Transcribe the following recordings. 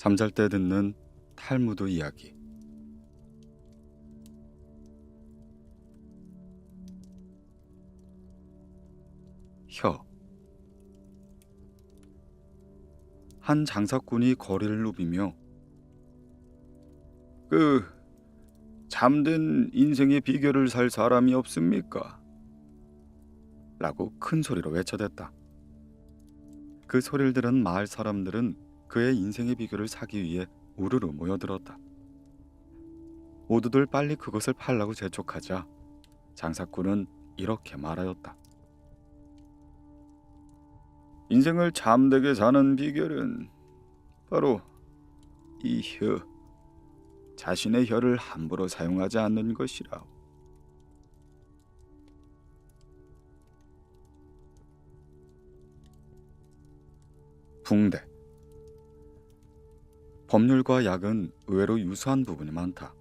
잠잘 때 듣는 탈무드 이야기. 혀. 한 장사꾼이 거리를 누비며 잠든 인생의 비결을 살 사람이 없습니까? 라고 큰 소리로 외쳐댔다. 그 소리를 들은 마을 사람들은 그의 인생의 비결을 사기 위해 우르르 모여들었다. 모두들 빨리 그것을 팔라고 재촉하자 장사꾼은 이렇게 말하였다. 인생을 잠되게 사는 비결은 바로 이 혀, 자신의 혀를 함부로 사용하지 않는 것이라오. 붕대. 법률과 약은 의외로 유사한 부분이 많다.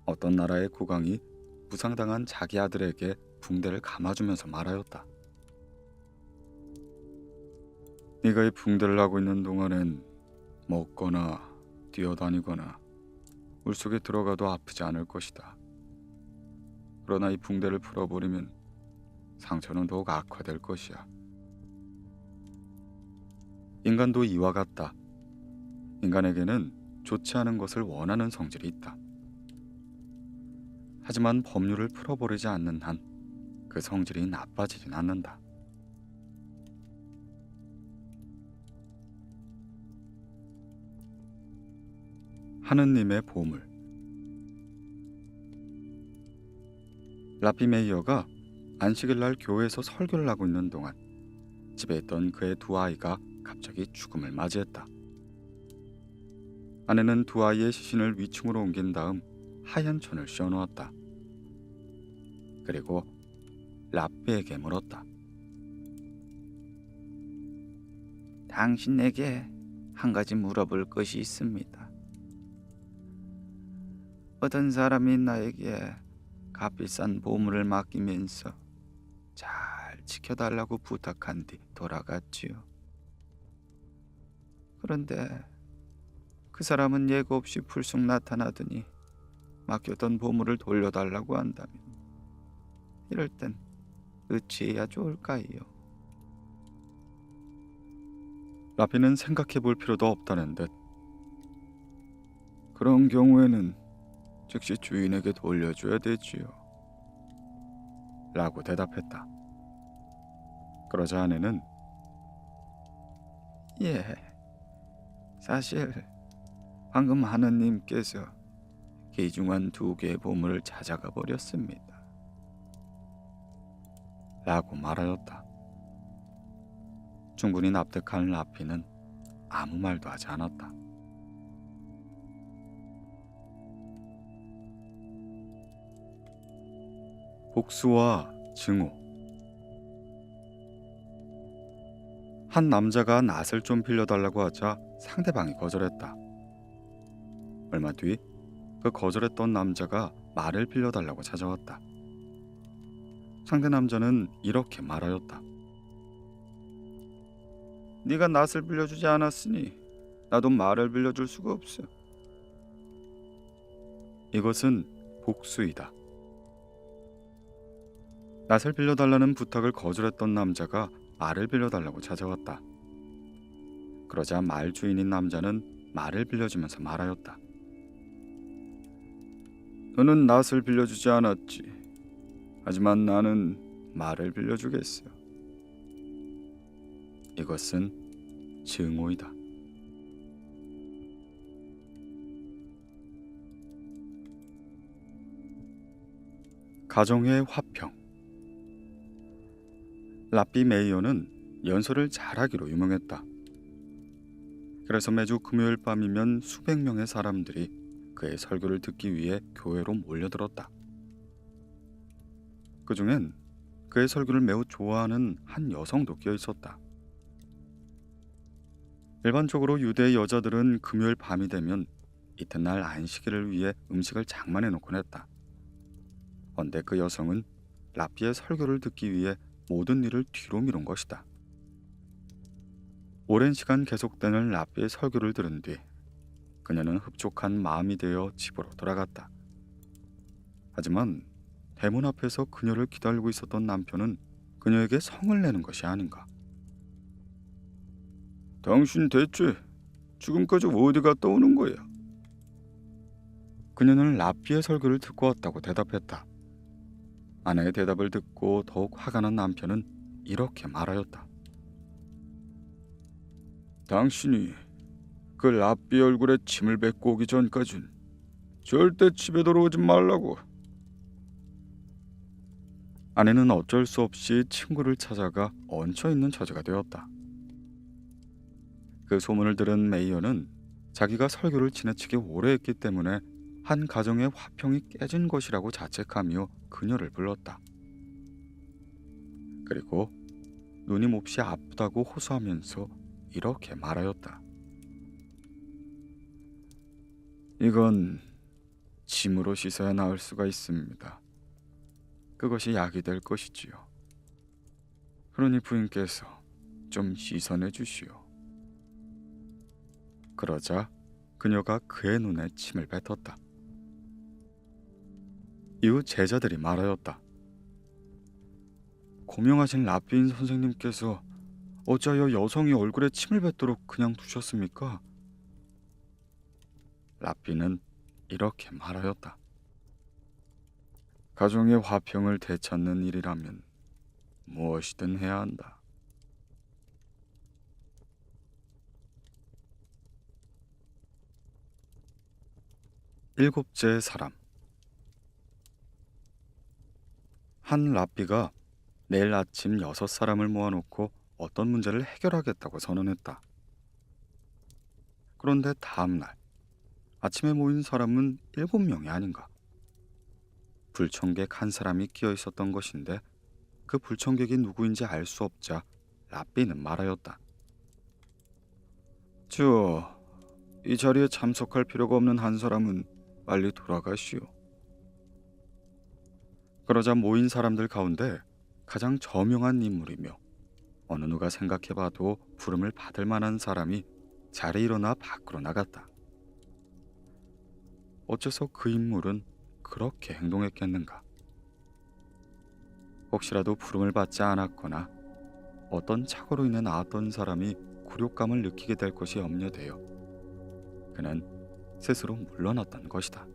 어떤 나라의 국왕이 부상당한 자기 아들에게 붕대를 감아주면서 말하였다. 네가 이 붕대를 하고 있는 동안엔 먹거나 뛰어다니거나 물속에 들어가도 아프지 않을 것이다. 그러나 이 붕대를 풀어버리면 상처는 더욱 악화될 것이야. 인간도 이와 같다. 인간에게는 좋지 않은 것을 원하는 성질이 있다. 하지만 법률을 풀어버리지 않는 한 그 성질이 나빠지진 않는다. 하느님의 보물. 라피 메이어가 안식일 날 교회에서 설교를 하고 있는 동안 집에 있던 그의 두 아이가 갑자기 죽음을 맞이했다. 아내는 두 아이의 시신을 위층으로 옮긴 다음 하얀 천을 씌워놓았다. 그리고 라피에게 물었다. 당신에게 한 가지 물어볼 것이 있습니다. 어떤 사람이 나에게 값비싼 보물을 맡기면서 잘 지켜달라고 부탁한 뒤 돌아갔지요. 그런데 그 사람은 예고 없이 불쑥 나타나더니 맡겼던 보물을 돌려달라고 한다면 이럴 땐 어찌해야 좋을까요? 라피는 생각해 볼 필요도 없다는 듯 그런 경우에는 즉시 주인에게 돌려줘야 되지요. 라고 대답했다. 그러자 아내는 사실 방금 하느님께서 귀중한 두 개의 보물을 찾아가 버렸습니다. 라고 말하였다. 충분히 납득한 라피는 아무 말도 하지 않았다. 복수와 증오. 한 남자가 낫을 좀 빌려달라고 하자 상대방이 거절했다. 얼마 뒤 그 거절했던 남자가 말을 빌려달라고 찾아왔다. 상대 남자는 이렇게 말하였다. 네가 낫을 빌려주지 않았으니 나도 말을 빌려줄 수가 없어. 이것은 복수이다. 낫을 빌려달라는 부탁을 거절했던 남자가 말을 빌려달라고 찾아왔다. 그러자 말 주인인 남자는 말을 빌려주면서 말하였다. 너는 낫을 빌려주지 않았지. 하지만 나는 말을 빌려주겠어. 이것은 증오이다. 가정의 화평. 라피 메이어는 연설을 잘하기로 유명했다. 그래서 매주 금요일 밤이면 수백 명의 사람들이 그의 설교를 듣기 위해 교회로 몰려들었다. 그중엔 그의 설교를 매우 좋아하는 한 여성도 끼어 있었다. 일반적으로 유대 여자들은 금요일 밤이 되면 이튿날 안식일을 위해 음식을 장만해 놓곤 했다. 헌데 그 여성은 라피의 설교를 듣기 위해 모든 일을 뒤로 미룬 것이다. 오랜 시간 계속되는 라삐의 설교를 들은 뒤 그녀는 흡족한 마음이 되어 집으로 돌아갔다. 하지만 대문 앞에서 그녀를 기다리고 있었던 남편은 그녀에게 성을 내는 것이 아닌가. 당신 대체 지금까지 어디 갔다 오는 거야? 그녀는 라삐의 설교를 듣고 왔다고 대답했다. 아내의 대답을 듣고 더욱 화가 난 남편은 이렇게 말하였다. 당신이 그 라삐 얼굴에 침을 뱉고 오기 전까진 절대 집에 들어오지 말라고. 아내는 어쩔 수 없이 친구를 찾아가 얹혀있는 처지가 되었다. 그 소문을 들은 메이어는 자기가 설교를 지나치게 오래 했기 때문에 한 가정의 화평이 깨진 것이라고 자책하며 그녀를 불렀다. 그리고 눈이 몹시 아프다고 호소하면서 이렇게 말하였다. 이건 침으로 씻어야 나을 수가 있습니다. 그것이 약이 될 것이지요. 그러니 부인께서 좀 씻어내 주시오. 그러자 그녀가 그의 눈에 침을 뱉었다. 이후 제자들이 말하였다. 고명하신 라삐인 선생님께서 어찌하여 여성이 얼굴에 침을 뱉도록 그냥 두셨습니까? 라삐는 이렇게 말하였다. 가정의 화평을 되찾는 일이라면 무엇이든 해야 한다. 일곱째 사람. 한 라삐가 내일 아침 6사람을 모아놓고 어떤 문제를 해결하겠다고 선언했다. 그런데 다음날 아침에 모인 사람은 7명이 아닌가. 불청객 한 사람이 끼어 있었던 것인데 그 불청객이 누구인지 알 수 없자 라삐는 말하였다. 이 자리에 참석할 필요가 없는 한 사람은 빨리 돌아가시오. 그러자 모인 사람들 가운데 가장 저명한 인물이며 어느 누가 생각해봐도 부름을 받을 만한 사람이 자리에 일어나 밖으로 나갔다. 어째서 그 인물은 그렇게 행동했겠는가? 혹시라도 부름을 받지 않았거나 어떤 착오로 인해 나왔던 사람이 굴욕감을 느끼게 될 것이 염려되어 그는 스스로 물러났던 것이다.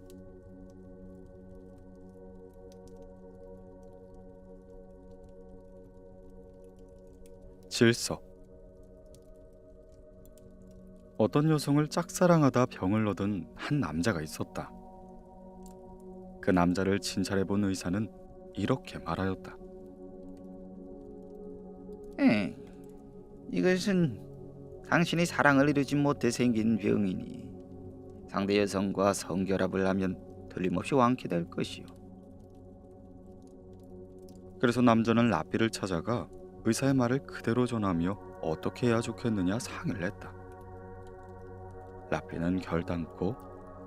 질서. 어떤 여성을 짝사랑하다 병을 얻은 한 남자가 있었다. 그 남자를 진찰해본 의사는 이렇게 말하였다. 이것은 당신이 사랑을 이루지 못해 생긴 병이니 상대 여성과 성결합을 하면 틀림없이 완쾌될 것이요. 그래서 남자는 라삐를 찾아가 의사의 말을 그대로 전하며 어떻게 해야 좋겠느냐 상의를 했다. 라삐는 결단코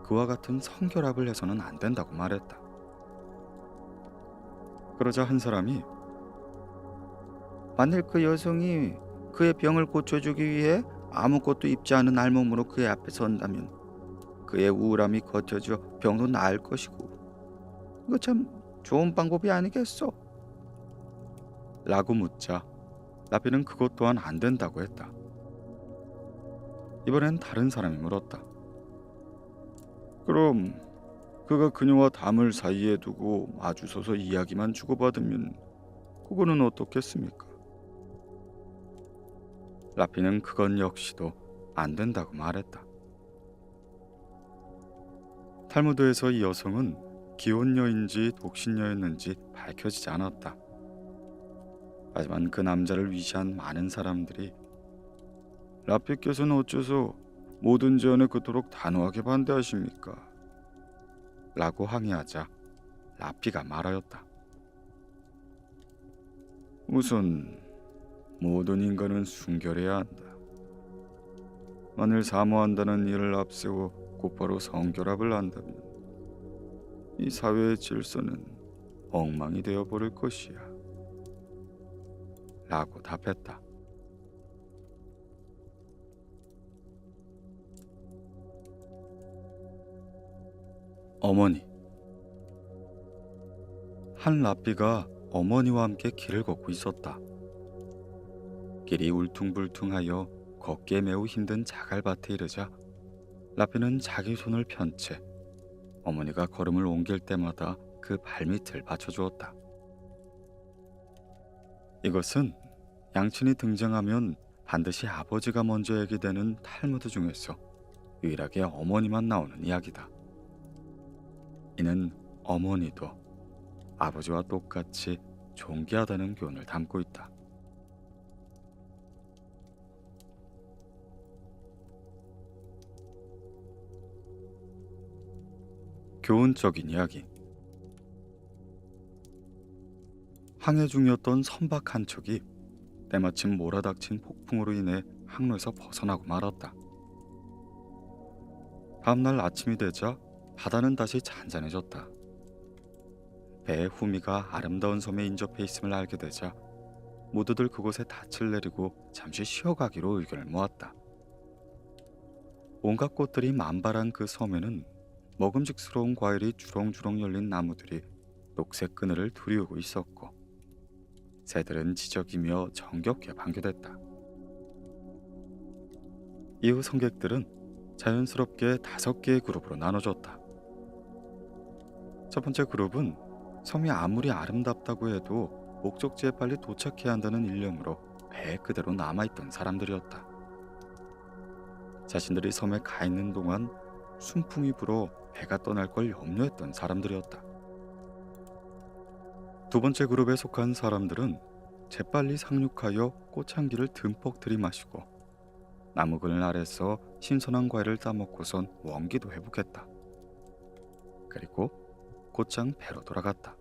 그와 같은 성결합을 해서는 안 된다고 말했다. 그러자 한 사람이 만일 그 여성이 그의 병을 고쳐주기 위해 아무것도 입지 않은 알몸으로 그의 앞에 선다면 그의 우울함이 걷혀져 병도 나을 것이고 이거 참 좋은 방법이 아니겠소? 라고 묻자 라삐는 그것 또한 안 된다고 했다. 이번엔 다른 사람이 물었다. 그럼 그가 그녀와 담을 사이에 두고 마주서서 이야기만 주고받으면 그거는 어떻겠습니까? 라삐는 그건 역시도 안 된다고 말했다. 탈무드에서 이 여성은 기혼녀인지 독신녀였는지 밝혀지지 않았다. 하지만 그 남자를 위시한 많은 사람들이 라삐께서는 어째서 모든 제안에 그토록 단호하게 반대하십니까? 라고 항의하자 라삐가 말하였다. 우선 모든 인간은 순결해야 한다. 만일 사모한다는 일을 앞세워 곧바로 성결합을 한다면 이 사회의 질서는 엉망이 되어버릴 것이야. '라고 답했다. 어머니. 한 라삐가 어머니와 함께 길을 걷고 있었다. 길이 울퉁불퉁하여 걷기에 매우 힘든 자갈밭에 이르자 라삐는 자기 손을 편 채 어머니가 걸음을 옮길 때마다 그 발밑을 받쳐주었다. 이것은 양친이 등장하면 반드시 아버지가 먼저 얘기되는 탈무드 중에서 유일하게 어머니만 나오는 이야기다. 이는 어머니도 아버지와 똑같이 존귀하다는 교훈을 담고 있다. 교훈적인 이야기. 항해 중이었던 선박 한 척이 때마침 몰아닥친 폭풍으로 인해 항로에서 벗어나고 말았다. 다음날 아침이 되자 바다는 다시 잔잔해졌다. 배의 후미가 아름다운 섬에 인접해 있음을 알게 되자 모두들 그곳에 닻을 내리고 잠시 쉬어가기로 의견을 모았다. 온갖 꽃들이 만발한 그 섬에는 먹음직스러운 과일이 주렁주렁 열린 나무들이 녹색 그늘을 두리우고 있었고 새들은 지저귀며 정겹게 반겨댔다. 이후 성객들은 자연스럽게 5개의 그룹으로 나눠졌다. 첫 번째 그룹은 섬이 아무리 아름답다고 해도 목적지에 빨리 도착해야 한다는 일념으로 배에 그대로 남아있던 사람들이었다. 자신들이 섬에 가 있는 동안 순풍이 불어 배가 떠날 걸 염려했던 사람들이었다. 두 번째 그룹에 속한 사람들은 재빨리 상륙하여 꽃향기를 듬뿍 들이마시고 나무 그늘 아래서 신선한 과일을 따먹고선 원기도 회복했다. 그리고 곧장 배로 돌아갔다.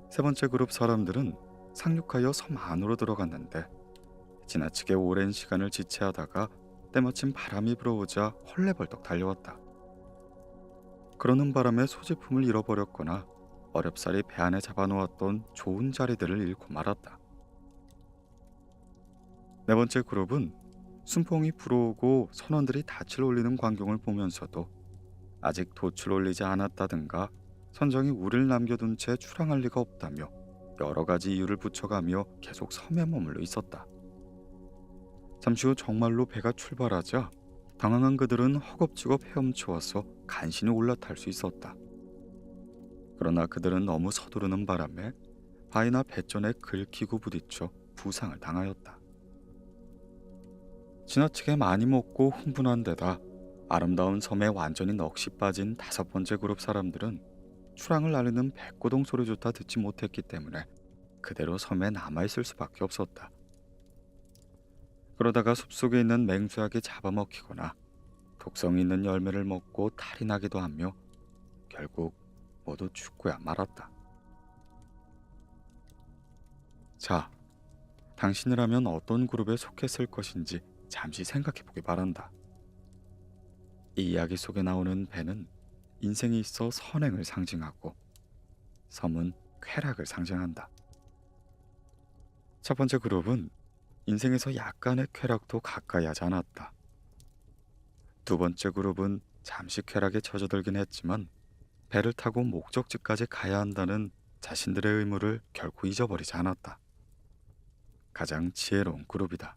세 번째 그룹 사람들은 상륙하여 섬 안으로 들어갔는데 지나치게 오랜 시간을 지체하다가 때마침 바람이 불어오자 헐레벌떡 달려왔다. 그러는 바람에 소지품을 잃어버렸거나 어렵사리 배 안에 잡아놓았던 좋은 자리들을 잃고 말았다. 네 번째 그룹은 순풍이 불어오고 선원들이 닻을 올리는 광경을 보면서도 아직 돛을 올리지 않았다든가 선장이 우리를 남겨둔 채 출항할 리가 없다며 여러 가지 이유를 붙여가며 계속 섬에 머물러 있었다. 잠시 후 정말로 배가 출발하자 당황한 그들은 허겁지겁 헤엄쳐와서 간신히 올라탈 수 있었다. 그러나 그들은 너무 서두르는 바람에 바위나 배전에 긁히고 부딪혀 부상을 당하였다. 지나치게 많이 먹고 흥분한 데다 아름다운 섬에 완전히 넋이 빠진 5번째 그룹 사람들은 출항을 알리는 백고동 소리조차 듣지 못했기 때문에 그대로 섬에 남아있을 수밖에 없었다. 그러다가 숲속에 있는 맹수에게 잡아먹히거나 독성 있는 열매를 먹고 탈이 나기도 하며 결국 모두 죽고야 말았다. 자, 당신이라면 어떤 그룹에 속했을 것인지 잠시 생각해보기 바란다. 이 이야기 속에 나오는 배는 인생에 있어 선행을 상징하고 섬은 쾌락을 상징한다. 첫 번째 그룹은 인생에서 약간의 쾌락도 가까이 하지 않았다. 두 번째 그룹은 잠시 쾌락에 젖어들긴 했지만 배를 타고 목적지까지 가야 한다는 자신들의 의무를 결코 잊어버리지 않았다. 가장 지혜로운 그룹이다.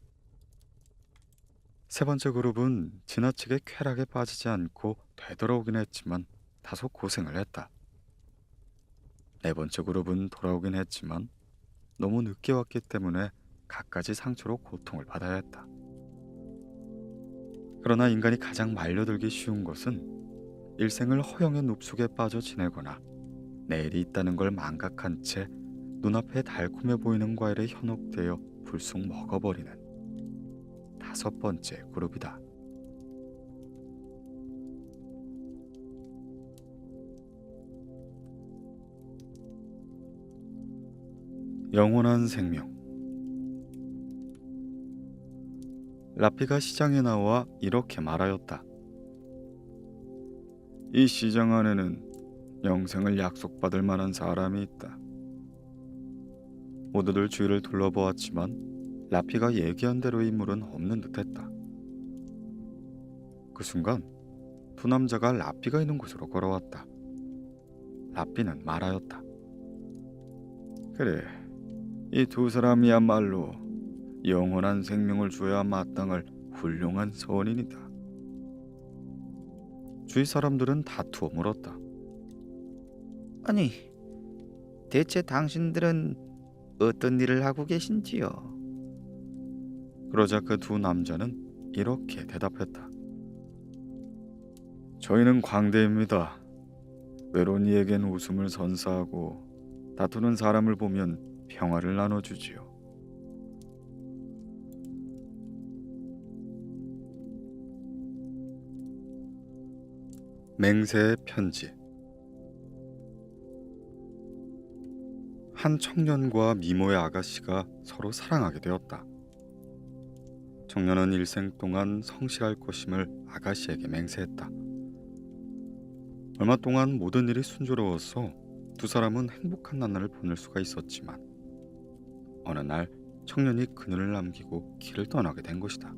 세 번째 그룹은 지나치게 쾌락에 빠지지 않고 되돌아오긴 했지만 다소 고생을 했다. 네 번째 그룹은 돌아오긴 했지만 너무 늦게 왔기 때문에 갖가지 상처로 고통을 받아야 했다. 그러나 인간이 가장 말려들기 쉬운 것은 일생을 허영의 늪속에 빠져 지내거나 내일이 있다는 걸 망각한 채 눈앞에 달콤해 보이는 과일에 현혹되어 불쑥 먹어버리는 5번째 그룹이다. 영원한 생명. 라피가 시장에 나와 이렇게 말하였다. 이 시장 안에는 영생을 약속받을 만한 사람이 있다. 모두들 주위를 둘러보았지만 라피가 얘기한 대로의 인물은 없는 듯했다. 그 순간 두 남자가 라삐가 있는 곳으로 걸어왔다. 라삐는 말하였다. 그래, 이 두 사람이야말로 영원한 생명을 주어야 마땅할 훌륭한 선인이다. 주위 사람들은 다투어 물었다. 아니, 대체 당신들은 어떤 일을 하고 계신지요? 그러자 그 두 남자는 이렇게 대답했다. 저희는 광대입니다. 외로운 이에겐 웃음을 선사하고 다투는 사람을 보면 평화를 나눠주지요. 맹세의 편지. 한 청년과 미모의 아가씨가 서로 사랑하게 되었다. 청년은 일생 동안 성실할 것임을 아가씨에게 맹세했다. 얼마 동안 모든 일이 순조로워서 두 사람은 행복한 나날을 보낼 수가 있었지만 어느 날 청년이 그녀를 남기고 길을 떠나게 된 것이다.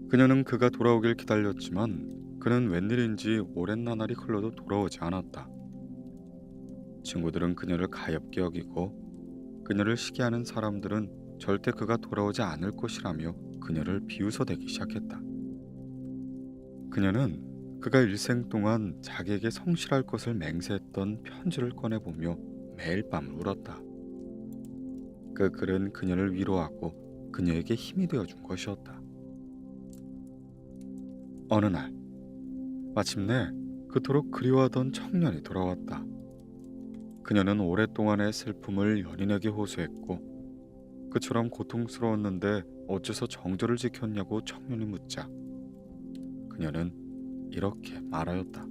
그녀는 그가 돌아오길 기다렸지만 그는 웬일인지 오랜 나날이 흘러도 돌아오지 않았다. 친구들은 그녀를 가엾게 여기고 그녀를 시기하는 사람들은 절대 그가 돌아오지 않을 것이라며 그녀를 비웃어대기 시작했다. 그녀는 그가 일생 동안 자기에게 성실할 것을 맹세했던 편지를 꺼내보며 매일 밤을 울었다. 그 글은 그녀를 위로하고 그녀에게 힘이 되어준 것이었다. 어느 날 마침내 그토록 그리워하던 청년이 돌아왔다. 그녀는 오랫동안의 슬픔을 연인에게 호소했고 그처럼 고통스러웠는데 어째서 정절을 지켰냐고 청년이 묻자 그녀는 이렇게 말하였다.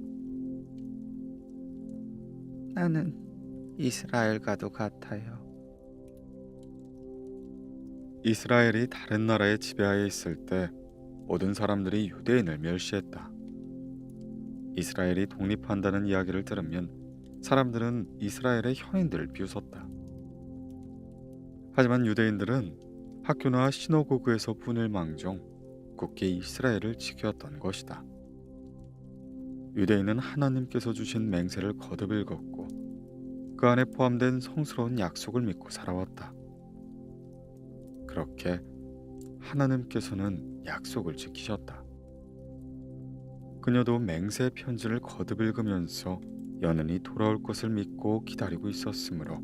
나는 이스라엘과도 같아요. 이스라엘이 다른 나라의 지배하에 있을 때 모든 사람들이 유대인을 멸시했다. 이스라엘이 독립한다는 이야기를 들으면 사람들은 이스라엘의 현인들을 비웃었다. 하지만 유대인들은 학교나 시너고그에서 분일망정 굳게 이스라엘을 지켰던 것이다. 유대인은 하나님께서 주신 맹세를 거듭 읽었고 그 안에 포함된 성스러운 약속을 믿고 살아왔다. 그렇게 하나님께서는 약속을 지키셨다. 그녀도 맹세 편지를 거듭 읽으면서 연인이 돌아올 것을 믿고 기다리고 있었으므로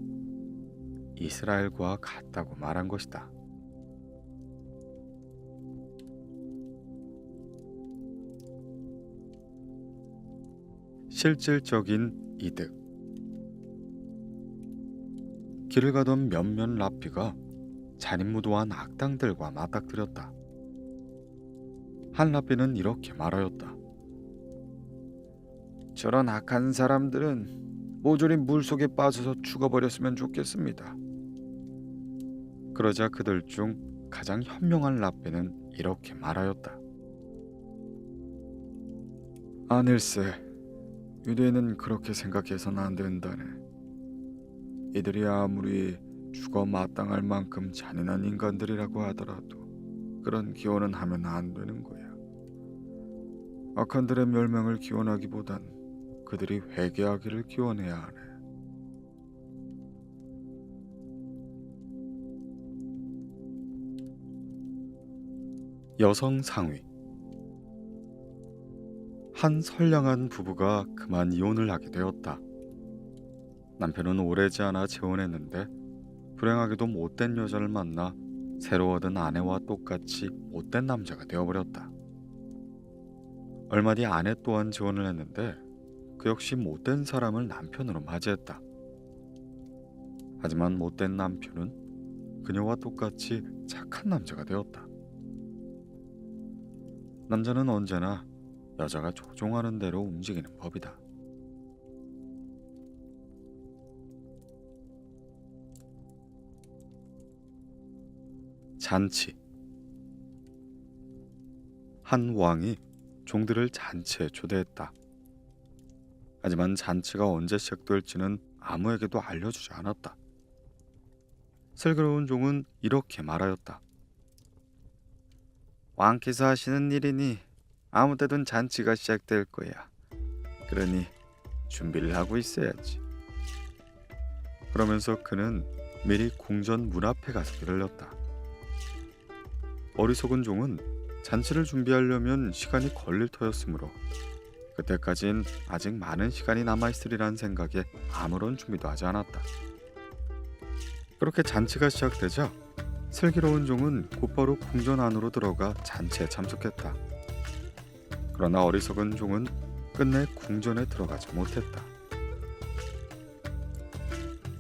이스라엘과 같다고 말한 것이다. 실질적인 이득. 길을 가던 몇몇 랍비가 잔인무도한 악당들과 맞닥뜨렸다. 한 랍비는 이렇게 말하였다. 저런 악한 사람들은 모조리 물속에 빠져서 죽어버렸으면 좋겠습니다. 그러자 그들 중 가장 현명한 랍비는 이렇게 말하였다. 아닐세, 유대인은 그렇게 생각해서는 안 된다네. 이들이 아무리 죽어 마땅할 만큼 잔인한 인간들이라고 하더라도 그런 기원은 하면 안 되는 거야. 악한들의 멸망을 기원하기보단 그들이 회개하기를 기원해야 하네. 여성 상위. 한 선량한 부부가 그만 이혼을 하게 되었다. 남편은 오래지 않아 재혼했는데 불행하게도 못된 여자를 만나 새로 얻은 아내와 똑같이 못된 남자가 되어버렸다. 얼마 뒤 아내 또한 재혼을 했는데 그 역시 못된 사람을 남편으로 맞이했다. 하지만 못된 남편은 그녀와 똑같이 착한 남자가 되었다. 남자는 언제나 여자가 조종하는 대로 움직이는 법이다. 잔치. 한 왕이 종들을 잔치에 초대했다. 하지만 잔치가 언제 시작될지는 아무에게도 알려주지 않았다. 슬기로운 종은 이렇게 말하였다. 왕께서 하시는 일이니 아무 때든 잔치가 시작될 거야. 그러니 준비를 하고 있어야지. 그러면서 그는 미리 궁전 문 앞에 가서 기다렸다. 어리석은 종은 잔치를 준비하려면 시간이 걸릴 터였으므로 그때까진 아직 많은 시간이 남아있으리라는 생각에 아무런 준비도 하지 않았다. 그렇게 잔치가 시작되자 슬기로운 종은 곧바로 궁전 안으로 들어가 잔치에 참석했다. 그러나 어리석은 종은 끝내 궁전에 들어가지 못했다.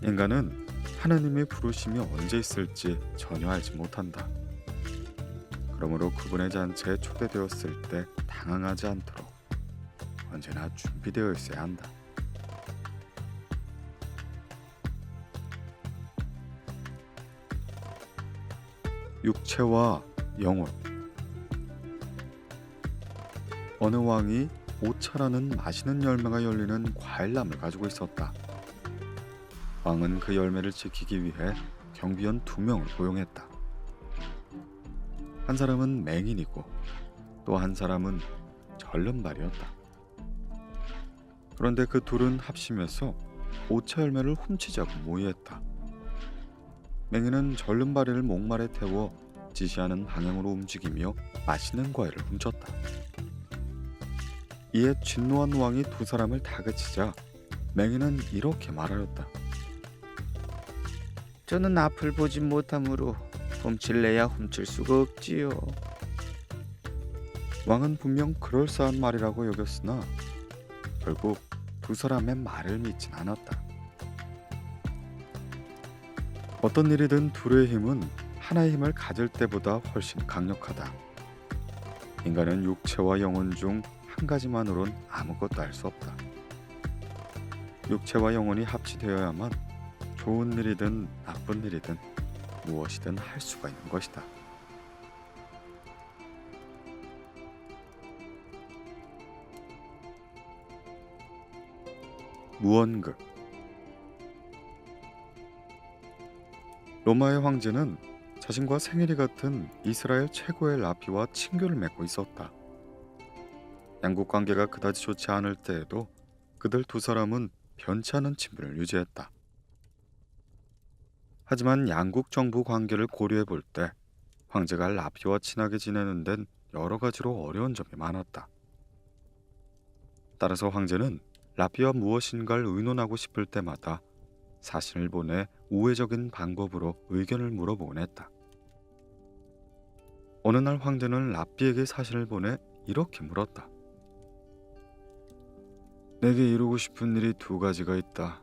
인간은 하느님의 부르심이 언제 있을지 전혀 알지 못한다. 그러므로 그분의 잔치에 초대되었을 때 당황하지 않도록 언제나 준비되어 있어야 한다. 육체와 영혼. 어느 왕이 오차라는 맛있는 열매가 열리는 과일나무를 가지고 있었다. 왕은 그 열매를 지키기 위해 경비원 2명을 고용했다. 한 사람은 맹인이고 또 한 사람은 절름발이었다. 그런데 그 둘은 합심해서 오차 열매를 훔치자고 모의했다. 맹인은 절름발이를 목말에 태워 지시하는 방향으로 움직이며 맛있는 과일을 훔쳤다. 이에 진노한 왕이 2사람을 다그치자 맹인은 이렇게 말하였다. 저는 앞을 보지 못하므로 훔칠래야 훔칠 수가 없지요. 왕은 분명 그럴싸한 말이라고 여겼으나 결국 2사람의 말을 믿진 않았다. 어떤 일이든 둘의 힘은 하나의 힘을 가질 때보다 훨씬 강력하다. 인간은 육체와 영혼 중 한 가지만으론 아무것도 할 수 없다. 육체와 영혼이 합치되어야만 좋은 일이든 나쁜 일이든 무엇이든 할 수가 있는 것이다. 무언극. 로마의 황제는 자신과 생일이 같은 이스라엘 최고의 라피와 친교를 맺고 있었다. 양국 관계가 그다지 좋지 않을 때에도 그들 2사람은 변치 않은 친분을 유지했다. 하지만 양국 정부 관계를 고려해 볼 때 황제가 라피와 친하게 지내는 데는 여러 가지로 어려운 점이 많았다. 따라서 황제는 라피와 무엇인가를 의논하고 싶을 때마다 사신을 보내 우회적인 방법으로 의견을 물어보곤 했다. 어느 날 황제는 라피에게 사신을 보내 이렇게 물었다. 내게 이루고 싶은 일이 2가지가 있다.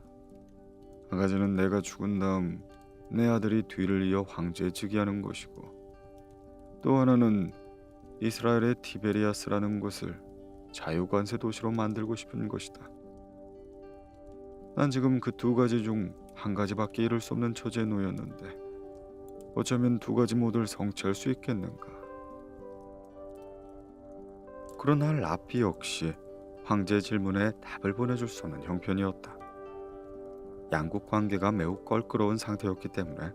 한 가지는 내가 죽은 다음 내 아들이 뒤를 이어 황제에 즉위하는 것이고, 또 하나는 이스라엘의 티베리아스라는 곳을 자유관세 도시로 만들고 싶은 것이다. 난 지금 그 2가지 중 한 가지밖에 이룰 수 없는 처지에 놓였는데 어쩌면 2가지 모두를 성취할 수 있겠는가. 그러나 라피 역시 황제의 질문에 답을 보내줄 수 없는 형편이었다. 양국 관계가 매우 껄끄러운 상태였기 때문에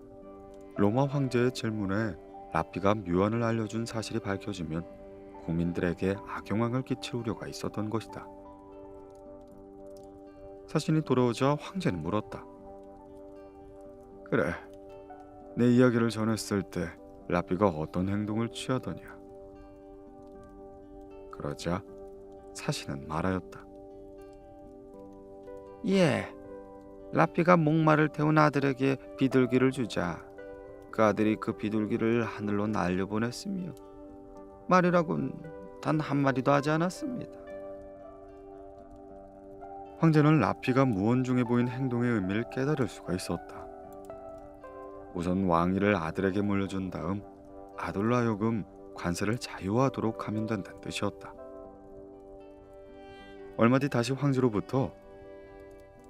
로마 황제의 질문에 라피가 묘안을 알려준 사실이 밝혀지면 국민들에게 악영향을 끼칠 우려가 있었던 것이다. 사신이 돌아오자 황제는 물었다. 그래, 내 이야기를 전했을 때 라피가 어떤 행동을 취하더냐. 그러자 사신은 말하였다. 예, 라피가 목말을 태운 아들에게 비둘기를 주자 그 아들이 그 비둘기를 하늘로 날려보냈으며 말이라곤 단 한마디도 하지 않았습니다. 황제는 라피가 무언중에 보인 행동의 의미를 깨달을 수가 있었다. 우선 왕위를 아들에게 물려준 다음 아들로 하여금 관세를 자유화하도록 하면 된다는 뜻이었다. 얼마 뒤 다시 황제로부터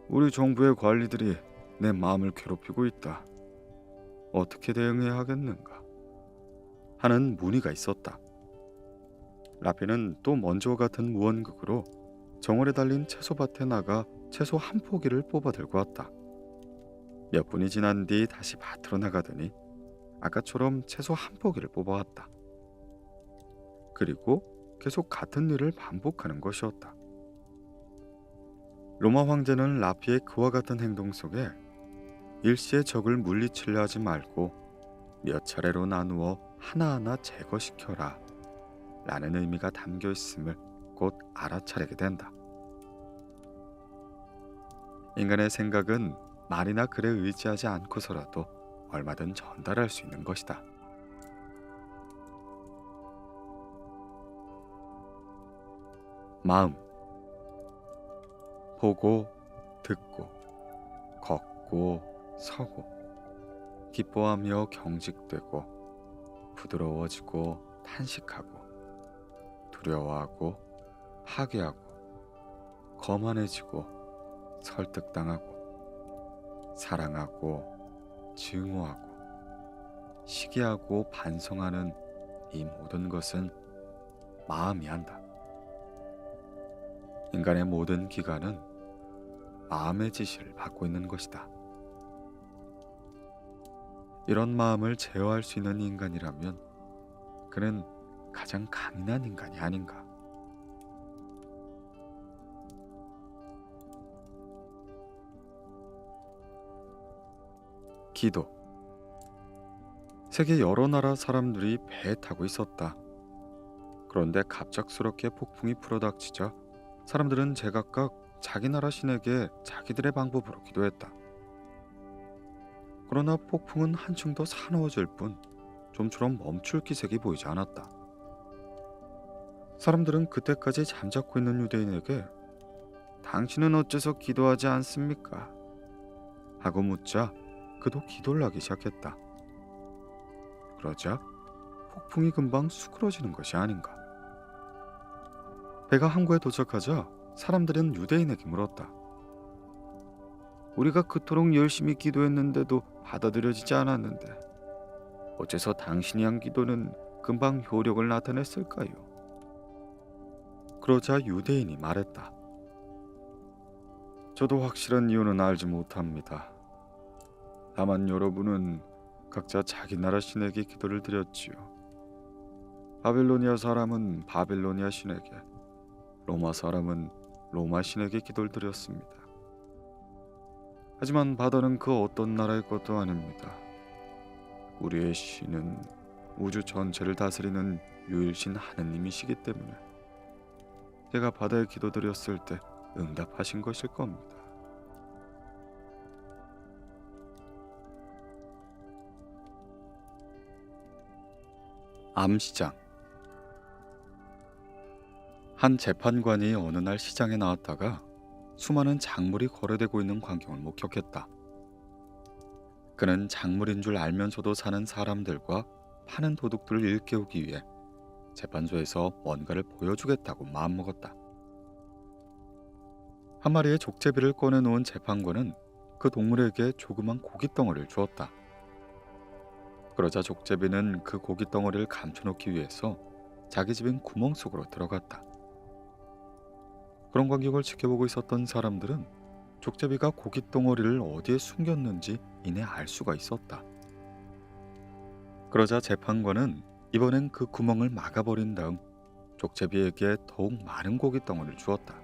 우리 정부의 관리들이 내 마음을 괴롭히고 있다. 어떻게 대응해야 하겠는가? 하는 문의가 있었다. 라피는 또 먼저와 같은 무언극으로 정원에 달린 채소밭에 나가 채소 한 포기를 뽑아 들고 왔다. 몇 분이 지난 뒤 다시 밭으로 나가더니 아까처럼 채소 한 포기를 뽑아왔다. 그리고 계속 같은 일을 반복하는 것이었다. 로마 황제는 라피의 그와 같은 행동 속에 일시의 적을 물리치려 하지 말고 몇 차례로 나누어 하나하나 제거시켜라 라는 의미가 담겨 있음을 곧 알아차리게 된다. 인간의 생각은 말이나 글에 의지하지 않고서라도 얼마든 전달할 수 있는 것이다. 마음. 보고, 듣고, 걷고, 서고, 기뻐하며 경직되고, 부드러워지고, 탄식하고, 두려워하고, 파괴하고, 거만해지고, 설득당하고, 사랑하고, 증오하고, 시기하고 반성하는 이 모든 것은 마음이 한다. 인간의 모든 기관은 마음의 지시를 받고 있는 것이다. 이런 마음을 제어할 수 있는 인간이라면 그는 가장 강인한 인간이 아닌가. 기도. 세계 여러 나라 사람들이 배에 타고 있었다. 그런데 갑작스럽게 폭풍이 불어닥치자 사람들은 제각각 자기 나라 신에게 자기들의 방법으로 기도했다. 그러나 폭풍은 한층 더 사나워질 뿐 좀처럼 멈출 기색이 보이지 않았다. 사람들은 그때까지 잠자코 있는 유대인에게 당신은 어째서 기도하지 않습니까? 하고 묻자 그도 기도를 하기 시작했다. 그러자 폭풍이 금방 수그러지는 것이 아닌가. 배가 항구에 도착하자 사람들은 유대인에게 물었다. 우리가 그토록 열심히 기도했는데도 받아들여지지 않았는데 어째서 당신이 한 기도는 금방 효력을 나타냈을까요? 그러자 유대인이 말했다. 저도 확실한 이유는 알지 못합니다. 다만 여러분은 각자 자기 나라 신에게 기도를 드렸지요. 바빌로니아 사람은 바빌로니아 신에게, 로마 사람은 로마 신에게 기도를 드렸습니다. 하지만 바다는 그 어떤 나라의 것도 아닙니다. 우리의 신은 우주 전체를 다스리는 유일신 하느님이시기 때문에 제가 바다에 기도드렸을 때 응답하신 것일 겁니다. 암시장. 한 재판관이 어느 날 시장에 나왔다가 수많은 작물이 거래되고 있는 광경을 목격했다. 그는 작물인 줄 알면서도 사는 사람들과 파는 도둑들을 일깨우기 위해 재판소에서 뭔가를 보여주겠다고 마음먹었다. 한 마리의 족제비를 꺼내놓은 재판관은 그 동물에게 조그만 고깃덩어리를 주었다. 그러자 족제비는 그 고깃덩어리를 감춰놓기 위해서 자기 집인 구멍 속으로 들어갔다. 그런 광경을 지켜보고 있었던 사람들은 족제비가 고깃덩어리를 어디에 숨겼는지 이내 알 수가 있었다. 그러자 재판관은 이번엔 그 구멍을 막아버린 다음 족제비에게 더욱 많은 고깃덩어리를 주었다.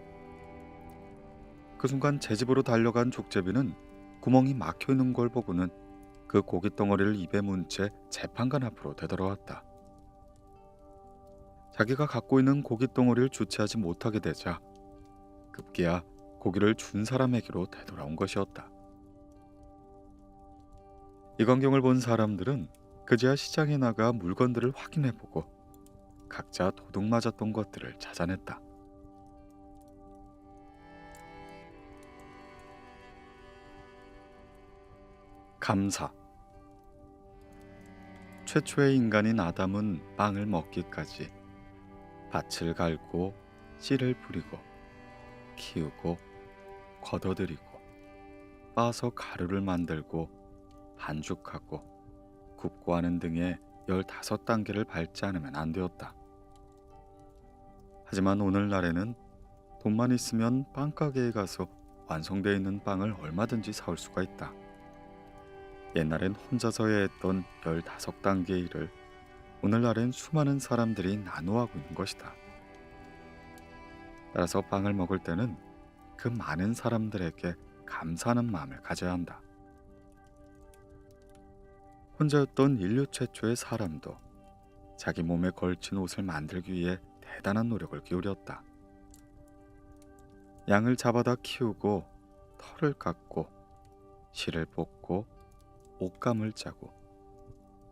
그 순간 제 집으로 달려간 족제비는 구멍이 막혀있는 걸 보고는 그 고깃덩어리를 입에 문 채 재판관 앞으로 되돌아왔다. 자기가 갖고 있는 고깃덩어리를 주체하지 못하게 되자 급기야 고기를 준 사람에게로 되돌아온 것이었다. 이 광경을 본 사람들은 그제야 시장에 나가 물건들을 확인해보고 각자 도둑 맞았던 것들을 찾아냈다. 감사. 최초의 인간인 아담은 빵을 먹기까지 밭을 갈고 씨를 뿌리고 키우고 걷어들이고 빻아서 가루를 만들고 반죽하고 굽고 하는 등의 15단계를 밟지 않으면 안 되었다. 하지만 오늘날에는 돈만 있으면 빵가게에 가서 완성되어 있는 빵을 얼마든지 사올 수가 있다. 옛날엔 혼자서 해야 했던 15단계의 일을 오늘날엔 수많은 사람들이 나누어 하고 있는 것이다. 따라서 빵을 먹을 때는 그 많은 사람들에게 감사하는 마음을 가져야 한다. 혼자였던 인류 최초의 사람도 자기 몸에 걸친 옷을 만들기 위해 대단한 노력을 기울였다. 양을 잡아다 키우고 털을 깎고 실을 뽑고 옷감을 짜고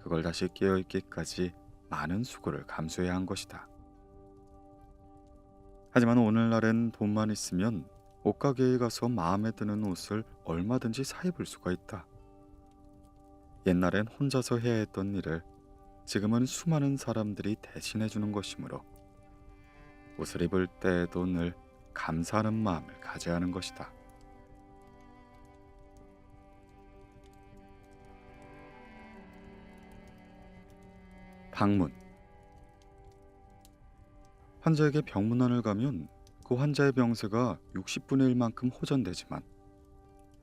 그걸 다시 깨어입기까지 많은 수고를 감수해야 한 것이다. 하지만 오늘날엔 돈만 있으면 옷가게에 가서 마음에 드는 옷을 얼마든지 사 입을 수가 있다. 옛날엔 혼자서 해야 했던 일을 지금은 수많은 사람들이 대신해 주는 것이므로 옷을 입을 때에도 늘 감사하는 마음을 가져야 하는 것이다. 방문. 환자에게 병문안을 가면 그 환자의 병세가 60분의 1만큼 호전되지만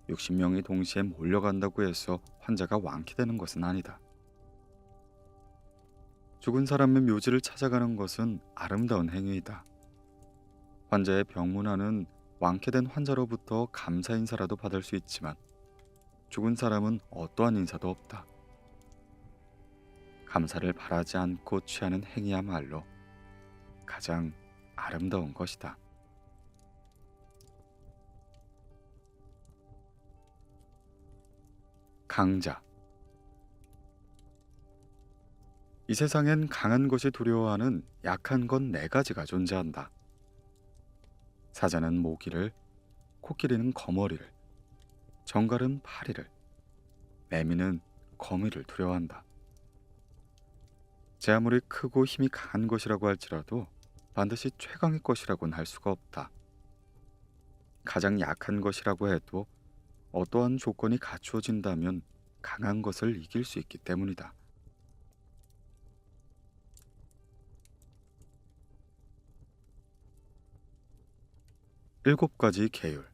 60명이 동시에 몰려간다고 해서 환자가 완쾌되는 것은 아니다. 죽은 사람의 묘지를 찾아가는 것은 아름다운 행위이다. 환자의 병문안은 완쾌된 환자로부터 감사 인사라도 받을 수 있지만 죽은 사람은 어떠한 인사도 없다. 감사를 바라지 않고 취하는 행위야말로 가장 아름다운 것이다. 강자. 이 세상엔 강한 것이 두려워하는 약한 건 4가지가 존재한다. 사자는 모기를, 코끼리는 거머리를, 정갈은 파리를, 매미는 거미를 두려워한다. 제 아무리 크고 힘이 강한 것이라고 할지라도 반드시 최강의 것이라고는 할 수가 없다. 가장 약한 것이라고 해도 어떠한 조건이 갖추어진다면 강한 것을 이길 수 있기 때문이다. 일곱 가지 계율.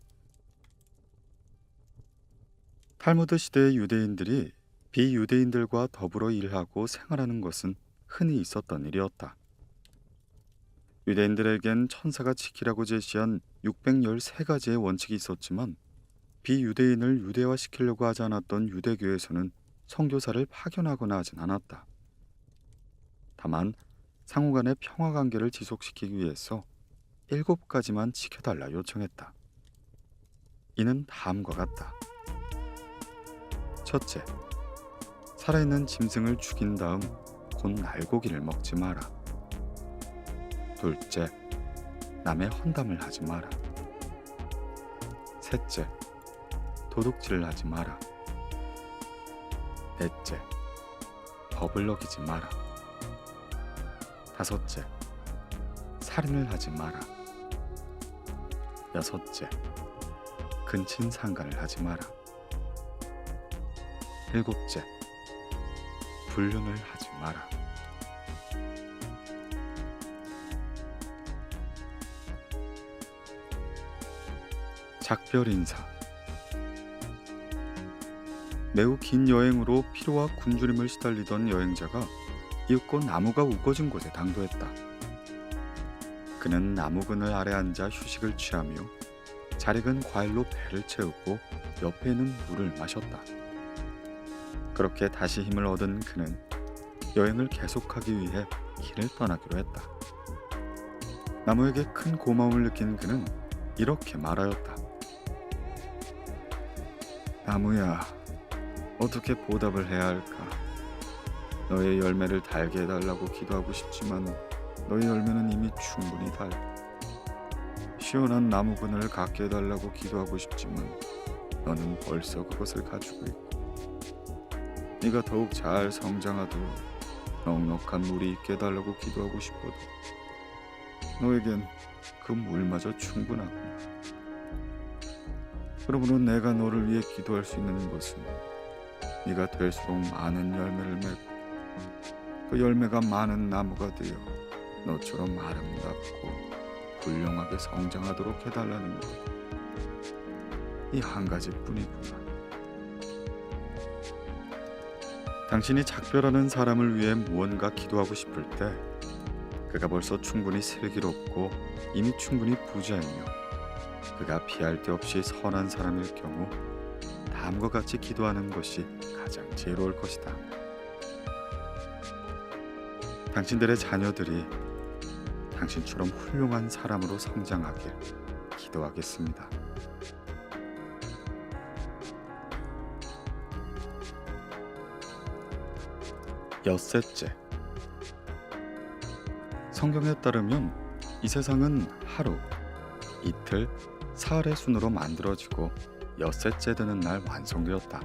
탈무드 시대의 유대인들이 비유대인들과 더불어 일하고 생활하는 것은 흔히 있었던 일이었다. 유대인들에겐 천사가 지키라고 제시한 613가지의 원칙이 있었지만 비유대인을 유대화시키려고 하지 않았던 유대교에서는 선교사를 파견하거나 하진 않았다. 다만 상호간의 평화관계를 지속시키기 위해서 7가지만 지켜달라 요청했다. 이는 다음과 같다. 첫째, 살아있는 짐승을 죽인 다음 곧 날고기를 먹지 마라. 둘째, 남의 헌담을 하지 마라. 셋째, 도둑질을 하지 마라. 넷째, 법을 어기지 마라. 다섯째, 살인을 하지 마라. 여섯째, 근친상간을 하지 마라. 일곱째, 불륜을 하지 마라. 작별 인사. 매우 긴 여행으로 피로와 굶주림을 시달리던 여행자가 이윽고 나무가 우거진 곳에 당도했다. 그는 나무 그늘 아래 앉아 휴식을 취하며 잘 익은 과일로 배를 채우고 옆에 있는 물을 마셨다. 그렇게 다시 힘을 얻은 그는 여행을 계속하기 위해 길을 떠나기로 했다. 나무에게 큰 고마움을 느낀 그는 이렇게 말하였다. 나무야, 어떻게 보답을 해야 할까? 너의 열매를 달게 해달라고 기도하고 싶지만 너의 열매는 이미 충분히 달. 시원한 나무 그늘을 갖게 해달라고 기도하고 싶지만 너는 벌써 그것을 가지고 있고, 네가 더욱 잘 성장하도록 넉넉한 물이 있게 해달라고 기도하고 싶어도 너에겐 그 물마저 충분하구나. 그러므로 내가 너를 위해 기도할 수 있는 것은 네가 될수록 많은 열매를 맺고 그 열매가 많은 나무가 되어 너처럼 아름답고 훌륭하게 성장하도록 해달라는 것. 이 한 가지뿐이구나. 당신이 작별하는 사람을 위해 무언가 기도하고 싶을 때 그가 벌써 충분히 슬기롭고 이미 충분히 부자이며 그가 피할 데 없이 선한 사람일 경우 다음과 같이 기도하는 것이 가장 지혜로울 것이다. 당신들의 자녀들이 당신처럼 훌륭한 사람으로 성장하길 기도하겠습니다. 엿새째. 성경에 따르면 이 세상은 하루, 이틀, 사흘의 순으로 만들어지고 엿새째 되는 날 완성되었다.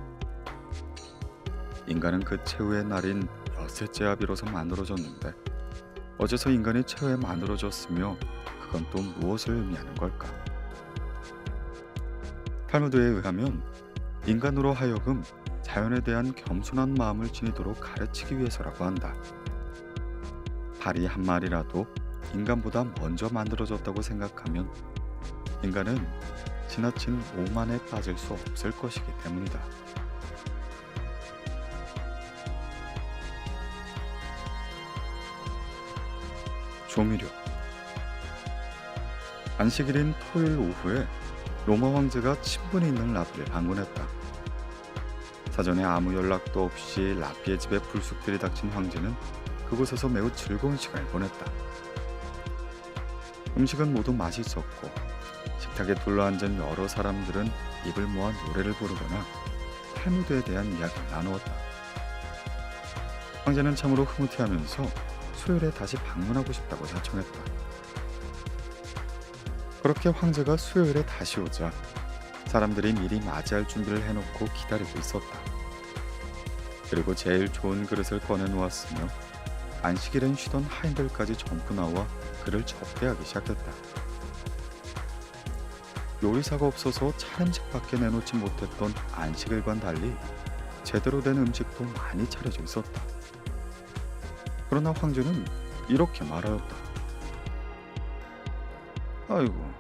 인간은 그 최후의 날인 엿새째와 비로소 만들어졌는데 어째서 인간이 최후에 만들어졌으며 그건 또 무엇을 의미하는 걸까? 탈무드에 의하면 인간으로 하여금 자연에 대한 겸손한 마음을 지니도록 가르치기 위해서라고 한다. 파리 한 마리라도 인간보다 먼저 만들어졌다고 생각하면 인간은 지나친 오만에 빠질 수 없을 것이기 때문이다. 조미료. 안식일인 토요일 오후에 로마 황제가 친분이 있는 라피를 방문했다. 사전에 아무 연락도 없이 라피의 집에 불쑥 들이닥친 황제는 그곳에서 매우 즐거운 시간을 보냈다. 음식은 모두 맛있었고 식탁에 둘러앉은 여러 사람들은 입을 모아 노래를 부르거나 탈무드에 대한 이야기를 나누었다. 황제는 참으로 흐뭇해하면서 수요일에 다시 방문하고 싶다고 자청했다. 그렇게 황제가 수요일에 다시 오자 사람들이 미리 맞이할 준비를 해놓고 기다리고 있었다. 그리고 제일 좋은 그릇을 꺼내놓았으며 안식일엔 쉬던 하인들까지 전부 나와 그를 접대하기 시작했다. 요리사가 없어서 차림식밖에 내놓지 못했던 안식일과는 달리 제대로 된 음식도 많이 차려져 있었다. 그러나 황제는 이렇게 말하였다. 아이고,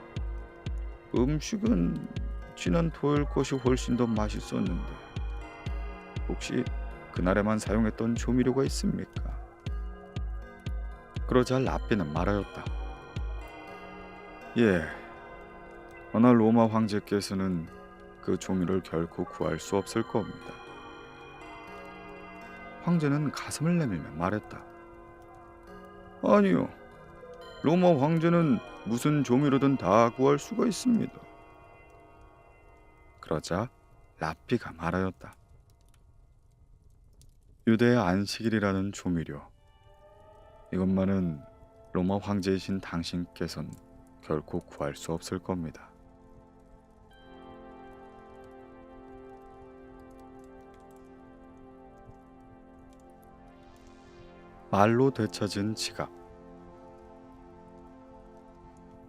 음식은 지난 토요일 것이 훨씬 더 맛있었는데 혹시 그날에만 사용했던 조미료가 있습니까? 그러자 라피는 말하였다. 예, 허나 로마 황제께서는 그 조미료를 결코 구할 수 없을 겁니다. 황제는 가슴을 내밀며 말했다. 아니요, 로마 황제는 무슨 조미료든 다 구할 수가 있습니다. 그러자 라피가 말하였다. 유대의 안식일이라는 조미료, 이것만은 로마 황제이신 당신께서는 결코 구할 수 없을 겁니다. 말로 되찾은 지갑.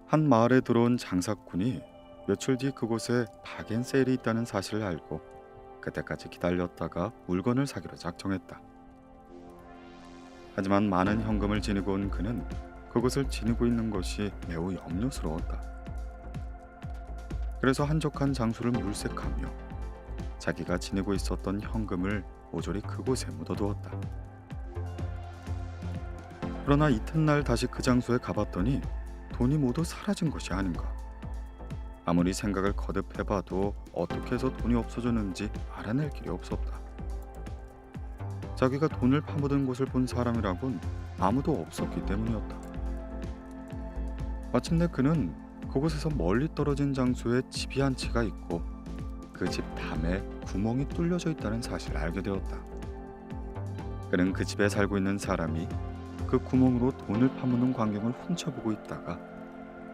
한 마을에 들어온 장사꾼이 며칠 뒤 그곳에 박앤 세일이 있다는 사실을 알고 그때까지 기다렸다가 물건을 사기로 작정했다. 하지만 많은 현금을 지니고 온 그는 그것을 지니고 있는 것이 매우 염려스러웠다. 그래서 한적한 장소를 물색하며 자기가 지니고 있었던 현금을 모조리 그곳에 묻어두었다. 그러나 이튿날 다시 그 장소에 가봤더니 돈이 모두 사라진 것이 아닌가. 아무리 생각을 거듭 해봐도 어떻게 해서 돈이 없어졌는지 알아낼 길이 없었다. 자기가 돈을 파묻은 곳을 본 사람이라곤 아무도 없었기 때문이었다. 마침내 그는 그곳에서 멀리 떨어진 장소에 집이 한 채가 있고 그 집 담에 구멍이 뚫려져 있다는 사실을 알게 되었다. 그는 그 집에 살고 있는 사람이 그 구멍으로 돈을 파묻는 광경을 훔쳐보고 있다가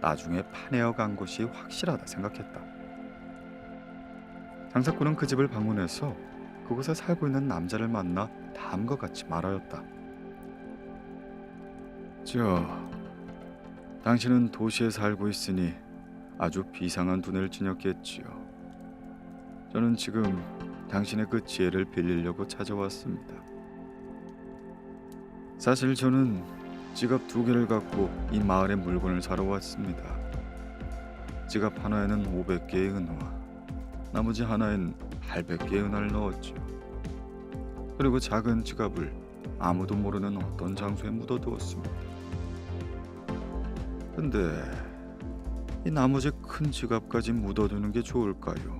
나중에 파내어 간 것이 확실하다 생각했다. 장사꾼은 그 집을 방문해서 그곳에 살고 있는 남자를 만나 다음과 같이 말하였다. 당신은 도시에 살고 있으니 아주 비상한 두뇌를 지녔겠지요. 저는 지금 당신의 그 지혜를 빌리려고 찾아왔습니다. 사실 저는 지갑 2개를 갖고 이 마을에 물건을 사러 왔습니다. 지갑 하나에는 500개의 은화, 나머지 하나엔 800개의 은화를 넣었죠. 그리고 작은 지갑을 아무도 모르는 어떤 장소에 묻어두었습니다. 근데 이 나머지 큰 지갑까지 묻어두는 게 좋을까요?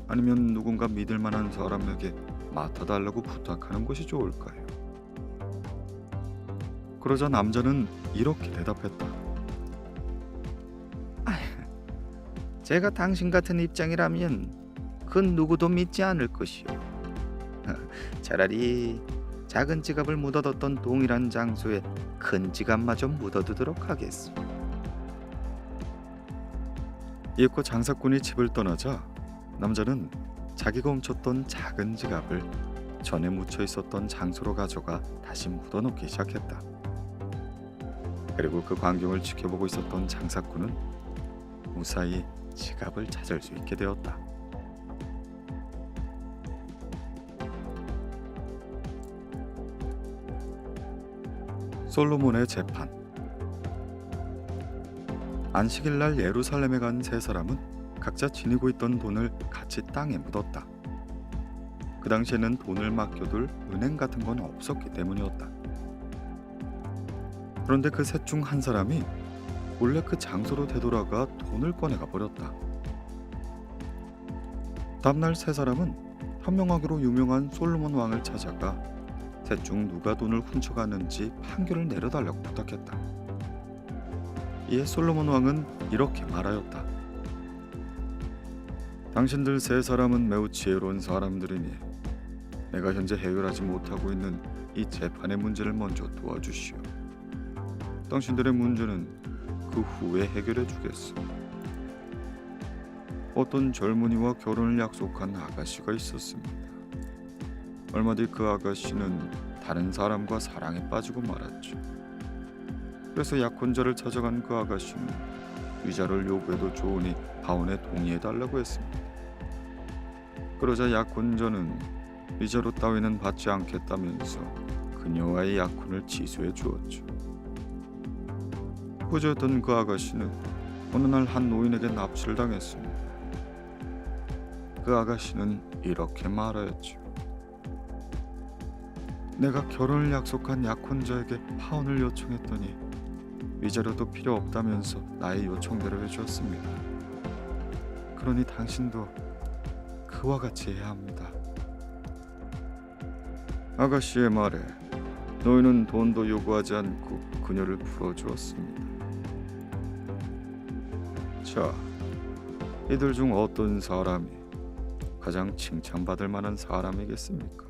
아니면 누군가 믿을 만한 사람에게 맡아달라고 부탁하는 것이 좋을까요? 그러자 남자는 이렇게 대답했다. 제가 당신 같은 입장이라면 그 누구도 믿지 않을 것이요. 차라리 작은 지갑을 묻어뒀던 동일한 장소에 큰 지갑마저 묻어두도록 하겠소. 이윽고 장사꾼이 집을 떠나자 남자는 자기가 훔쳤던 작은 지갑을 전에 묻혀 있었던 장소로 가져가 다시 묻어놓기 시작했다. 그리고 그 광경을 지켜보고 있었던 장사꾼은 무사히 지갑을 찾을 수 있게 되었다. 솔로몬의 재판. 안식일날 예루살렘에 간 세 사람은 각자 지니고 있던 돈을 같이 땅에 묻었다. 그 당시에는 돈을 맡겨둘 은행 같은 건 없었기 때문이었다. 그런데 그 셋 중 한 사람이 몰래 그 장소로 되돌아가 돈을 꺼내가 버렸다. 다음날 세 사람은 현명하기로 유명한 솔로몬 왕을 찾아가 셋 중 누가 돈을 훔쳐갔는지 판결을 내려달라고 부탁했다. 이에 솔로몬 왕은 이렇게 말하였다. 당신들 세 사람은 매우 지혜로운 사람들이니 내가 현재 해결하지 못하고 있는 이 재판의 문제를 먼저 도와주시오. 당신들의 문제는 그 후에 해결해 주겠소. 어떤 젊은이와 결혼을 약속한 아가씨가 있었습니다. 얼마 뒤 그 아가씨는 다른 사람과 사랑에 빠지고 말았죠. 그래서 약혼자를 찾아간 그 아가씨는 위자료를 요구해도 좋으니 하원에 동의해달라고 했습니다. 그러자 약혼자는 위자료 따위는 받지 않겠다면서 그녀와의 약혼을 취소해 주었죠. 부자였던 그 아가씨는 어느 날 한 노인에게 납치를 당했습니다. 그 아가씨는 이렇게 말하였죠. 내가 결혼을 약속한 약혼자에게 파혼을 요청했더니 위자료도 필요 없다면서 나의 요청대로 해주었습니다. 그러니 당신도 그와 같이 해야 합니다. 아가씨의 말에 노인은 돈도 요구하지 않고 그녀를 풀어주었습니다. 자, 이들 중 어떤 사람이 가장 칭찬받을 만한 사람이겠습니까?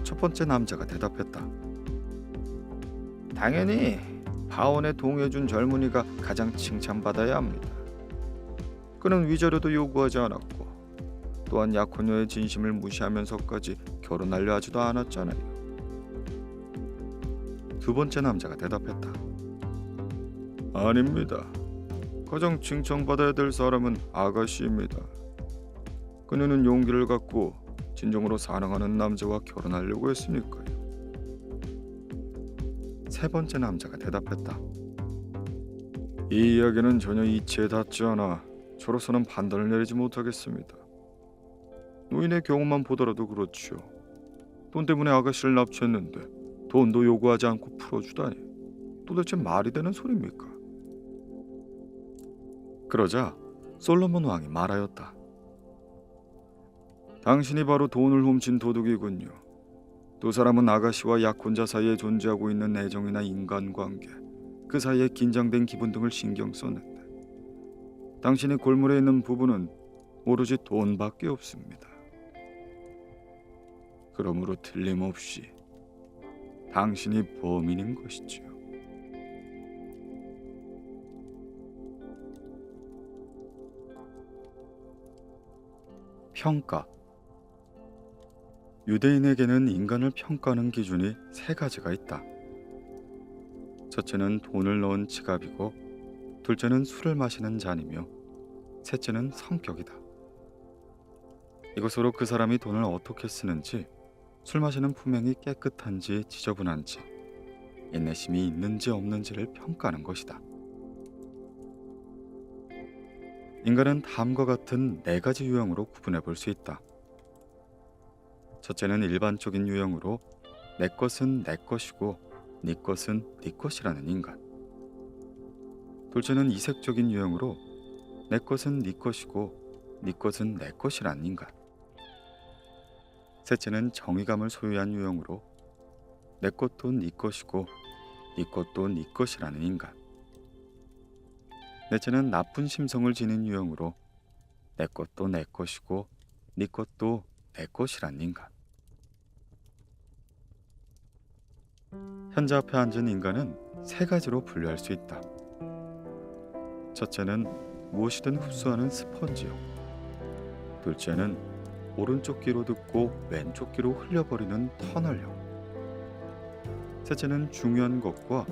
첫 번째 남자가 대답했다. 당연히 파혼에 동의해준 젊은이가 가장 칭찬받아야 합니다. 그는 위자료도 요구하지 않았고 또한 약혼녀의 진심을 무시하면서까지 결혼하려 하지도 않았잖아요. 두 번째 남자가 대답했다. 아닙니다. 가장 칭찬받아야 될 사람은 아가씨입니다. 그녀는 용기를 갖고 진정으로 사랑하는 남자와 결혼하려고 했으니까요. 세 번째 남자가 대답했다. 이 이야기는 전혀 이치에 닿지 않아 저로서는 판단을 내리지 못하겠습니다. 노인의 경우만 보더라도 그렇죠. 돈 때문에 아가씨를 납치했는데 돈도 요구하지 않고 풀어주다니 도대체 말이 되는 소리입니까? 그러자 솔로몬 왕이 말하였다. 당신이 바로 돈을 훔친 도둑이군요. 두 사람은 아가씨와 약혼자 사이에 존재하고 있는 애정이나 인간관계, 그 사이에 긴장된 기분 등을 신경 썼는데 당신이 골물에 있는 부분은 오로지 돈밖에 없습니다. 그러므로 틀림없이 당신이 범인인 것이죠. 평가. 유대인에게는 인간을 평가하는 기준이 세 가지가 있다. 첫째는 돈을 넣은 지갑이고, 둘째는 술을 마시는 잔이며, 셋째는 성격이다. 이것으로 그 사람이 돈을 어떻게 쓰는지, 술 마시는 품행이 깨끗한지 지저분한지, 인내심이 있는지 없는지를 평가하는 것이다. 인간은 다음과 같은 네 가지 유형으로 구분해 볼 수 있다. 첫째는 일반적인 유형으로 내 것은 내 것이고 네 것은 네 것이라는 인간. 둘째는 이색적인 유형으로 내 것은 네 것이고 네 것은 내 것이라는 인간. 셋째는 정의감을 소유한 유형으로 내 것도 네 것이고 네 것도 네 것이라는 인간. 넷째는 나쁜 심성을 지닌 유형으로 내 것도 내 것이고 네 것도 내 것이라는 인간. 현재 앞에 앉은 인간은 세 가지로 분류할 수 있다. 첫째는 무엇이든 흡수하는 스펀지요. 둘째는 오른쪽 귀로 듣고 왼쪽 귀로 흘려버리는 터널형. 셋째는 중요한 것과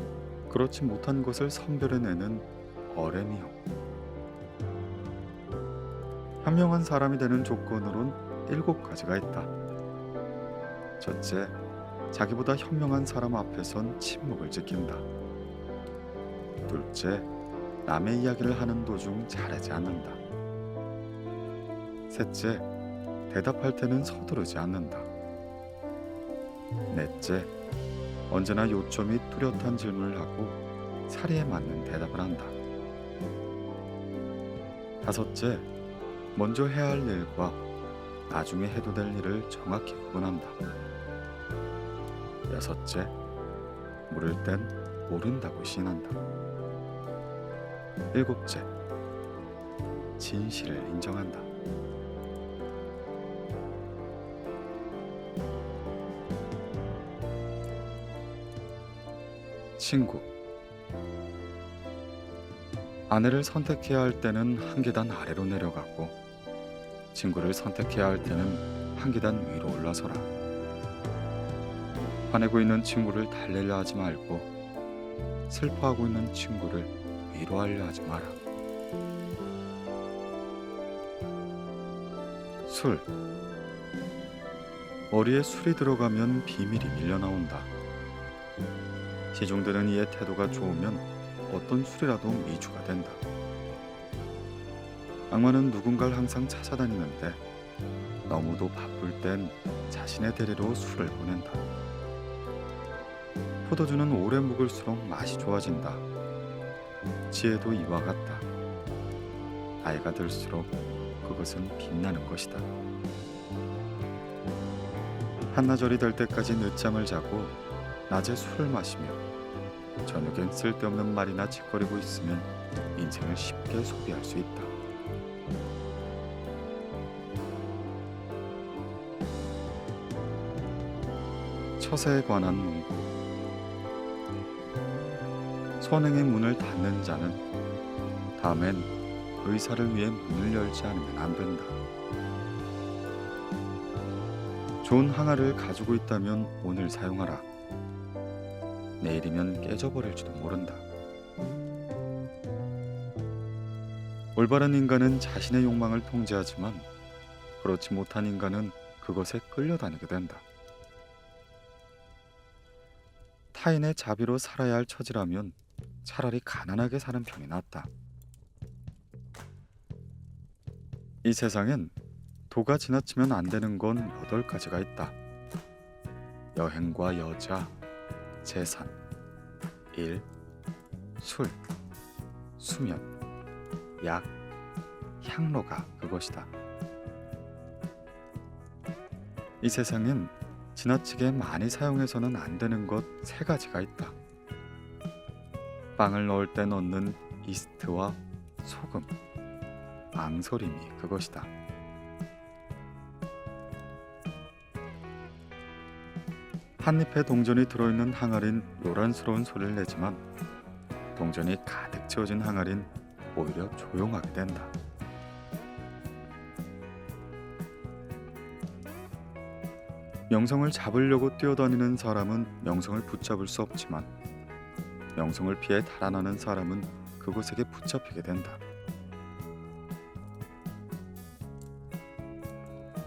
그렇지 못한 것을 선별해내는 어레미형. 현명한 사람이 되는 조건으론 7가지가 있다. 첫째, 자기보다 현명한 사람 앞에선 침묵을 지킨다. 둘째, 남의 이야기를 하는 도중 자르지 않는다. 셋째, 대답할 때는 서두르지 않는다. 넷째, 언제나 요점이 뚜렷한 질문을 하고 사리에 맞는 대답을 한다. 다섯째, 먼저 해야 할 일과 나중에 해도 될 일을 정확히 구분한다. 여섯째, 모를 땐 모른다고 시인한다. 일곱째, 진실을 인정한다. 친구. 아내를 선택해야 할 때는 한 계단 아래로 내려가고 친구를 선택해야 할 때는 한 계단 위로 올라서라. 화내고 있는 친구를 달래려 하지 말고 슬퍼하고 있는 친구를 위로하려 하지 마라. 술. 머리에 술이 들어가면 비밀이 밀려나온다. 시중드는 이의 태도가 좋으면 어떤 술이라도 미주가 된다. 악마는 누군가를 항상 찾아다니는데 너무도 바쁠 땐 자신의 대리로 술을 보낸다. 포도주는 오래 묵을수록 맛이 좋아진다. 지혜도 이와 같다. 나이가 들수록 그것은 빛나는 것이다. 한나절이 될 때까지 늦잠을 자고 낮에 술을 마시며 저녁엔 쓸데없는 말이나 짓거리고 있으면 인생을 쉽게 소비할 수 있다. 처세에 관한 문구. 선행의 문을 닫는 자는 다음엔 의사를 위해 문을 열지 않으면 안 된다. 좋은 항아리를 가지고 있다면 오늘 사용하라. 내일이면 깨져버릴지도 모른다. 올바른 인간은 자신의 욕망을 통제하지만 그렇지 못한 인간은 그것에 끌려다니게 된다. 타인의 자비로 살아야 할 처지라면 차라리 가난하게 사는 편이 낫다. 이 세상엔 도가 지나치면 안 되는 건 8가지가 있다. 여행과 여자, 재산, 일, 술, 수면, 약, 향로가 그것이다. 이 세상엔 지나치게 많이 사용해서는 안 되는 것 3가지가 있다. 빵을 넣을 때 넣는 이스트와 소금, 망설임이 그것이다. 한 잎에 동전이 들어있는 항아리는 요란스러운 소리를 내지만 동전이 가득 채워진 항아리는 오히려 조용하게 된다. 명성을 잡으려고 뛰어다니는 사람은 명성을 붙잡을 수 없지만 명성을 피해 달아나는 사람은 그곳에게 붙잡히게 된다.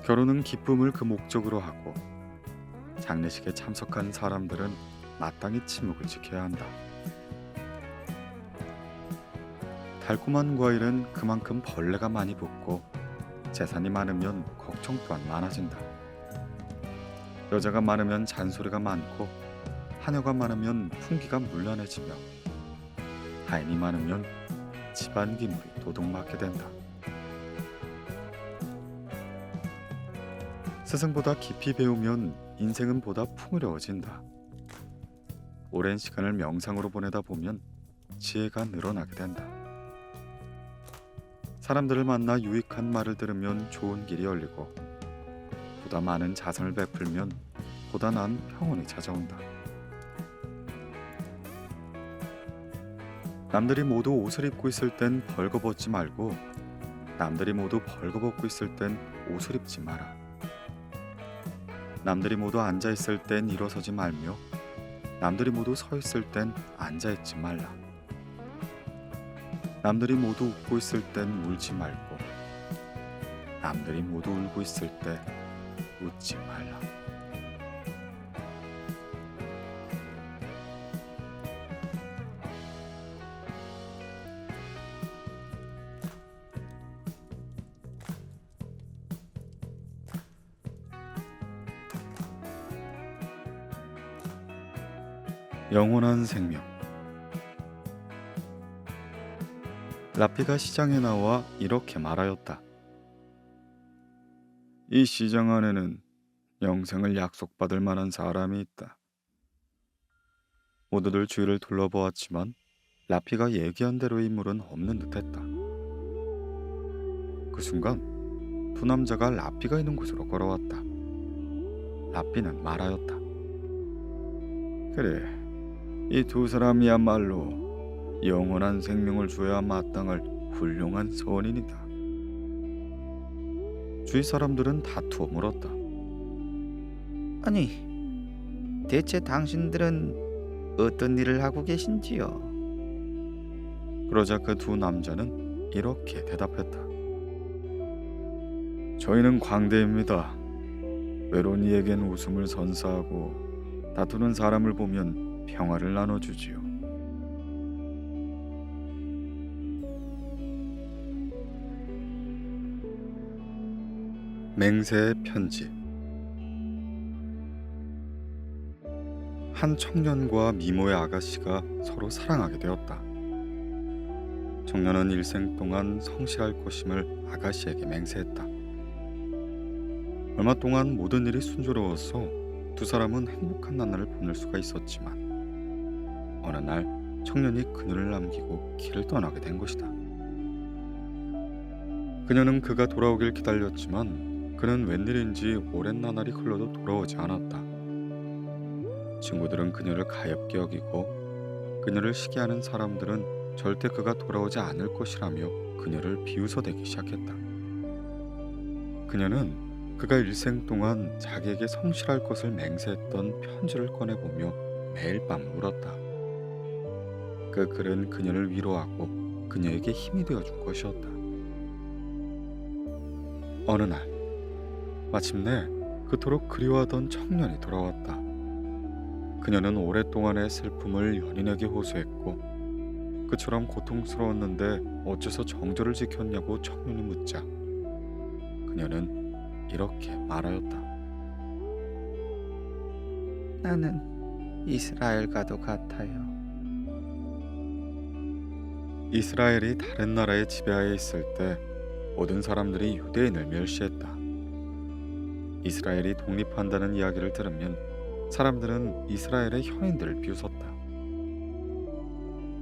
결혼은 기쁨을 그 목적으로 하고 장례식에 참석한 사람들은 마땅히 침묵을 지켜야 한다. 달콤한 과일은 그만큼 벌레가 많이 붙고 재산이 많으면 걱정 또한 많아진다. 여자가 많으면 잔소리가 많고 자녀가 많으면 풍기가 문란해지며 하인이 많으면 집안 기물이 도둑맞게 된다. 스승보다 깊이 배우면 인생은 보다 풍요로워진다. 오랜 시간을 명상으로 보내다 보면 지혜가 늘어나게 된다. 사람들을 만나 유익한 말을 들으면 좋은 길이 열리고 보다 많은 자선을 베풀면 보다 나은 평온이 찾아온다. 남들이 모두 옷을 입고 있을 땐 벌거벗지 말고 남들이 모두 벌거벗고 있을 땐 옷을 입지 마라. 남들이 모두 앉아 있을 땐 일어서지 말며 남들이 모두 서 있을 땐 앉아 있지 말라. 남들이 모두 웃고 있을 땐 울지 말고 남들이 모두 울고 있을 때 웃지 말라. 영원한 생명. 라피가 시장에 나와 이렇게 말하였다. 이 시장 안에는 영생을 약속받을 만한 사람이 있다. 모두들 주위를 둘러보았지만 라피가 얘기한 대로의 인물은 없는 듯했다. 그 순간 두 남자가 라피가 있는 곳으로 걸어왔다. 라피는 말하였다. 그래, 이 두 사람이야말로 영원한 생명을 주어야 마땅할 훌륭한 선인이다. 주위 사람들은 다투어 물었다. 아니, 대체 당신들은 어떤 일을 하고 계신지요? 그러자 그 두 남자는 이렇게 대답했다. 저희는 광대입니다. 외로운 이에겐 웃음을 선사하고 다투는 사람을 보면 평화를 나눠주지요. 맹세의 편지. 한 청년과 미모의 아가씨가 서로 사랑하게 되었다. 청년은 일생 동안 성실할 것임을 아가씨에게 맹세했다. 얼마 동안 모든 일이 순조로워서 두 사람은 행복한 나날을 보낼 수가 있었지만 어느 날 청년이 그녀를 남기고 길을 떠나게 된 것이다. 그녀는 그가 돌아오길 기다렸지만 그는 웬일인지 오랜 나날이 흘러도 돌아오지 않았다. 친구들은 그녀를 가엾게 여기고 그녀를 시기하는 사람들은 절대 그가 돌아오지 않을 것이라며 그녀를 비웃어대기 시작했다. 그녀는 그가 일생 동안 자기에게 성실할 것을 맹세했던 편지를 꺼내보며 매일 밤 울었다. 그 글은 그녀를 위로하고 그녀에게 힘이 되어준 것이었다. 어느 날 마침내 그토록 그리워하던 청년이 돌아왔다. 그녀는 오랫동안의 슬픔을 연인에게 호소했고 그처럼 고통스러웠는데 어째서 정절을 지켰냐고 청년이 묻자 그녀는 이렇게 말하였다. 나는 이스라엘과도 같아요. 이스라엘이 다른 나라의 지배하에 있을 때 모든 사람들이 유대인을 멸시했다. 이스라엘이 독립한다는 이야기를 들으면 사람들은 이스라엘의 현인들을 비웃었다.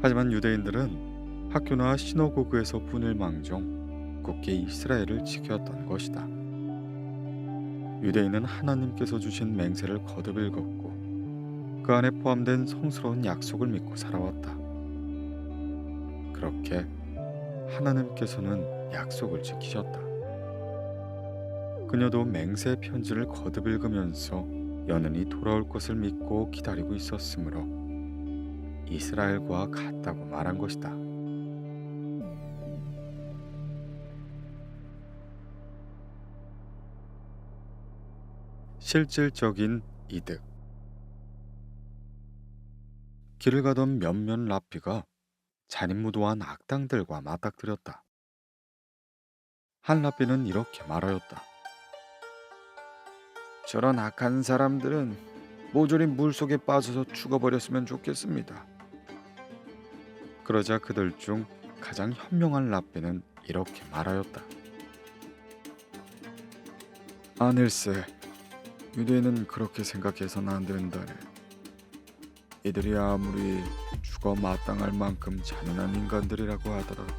하지만 유대인들은 학교나 시너고그에서 분일망정 굳게 이스라엘을 지켰던 것이다. 유대인은 하나님께서 주신 맹세를 거듭 읽었고 그 안에 포함된 성스러운 약속을 믿고 살아왔다. 그렇게 하나님께서는 약속을 지키셨다. 그녀도 맹세 편지를 거듭 읽으면서 연인이 돌아올 것을 믿고 기다리고 있었으므로 이스라엘과 같다고 말한 것이다. 실질적인 이득. 길을 가던 몇몇 라피가 잔인무도한 악당들과 맞닥뜨렸다. 한 라피는 이렇게 말하였다. 저런 악한 사람들은 모조리 물속에 빠져서 죽어버렸으면 좋겠습니다. 그러자 그들 중 가장 현명한 랍비는 이렇게 말하였다. 아닐세, 유대인은 그렇게 생각해서는 안 된다네. 이들이 아무리 죽어 마땅할 만큼 잔인한 인간들이라고 하더라도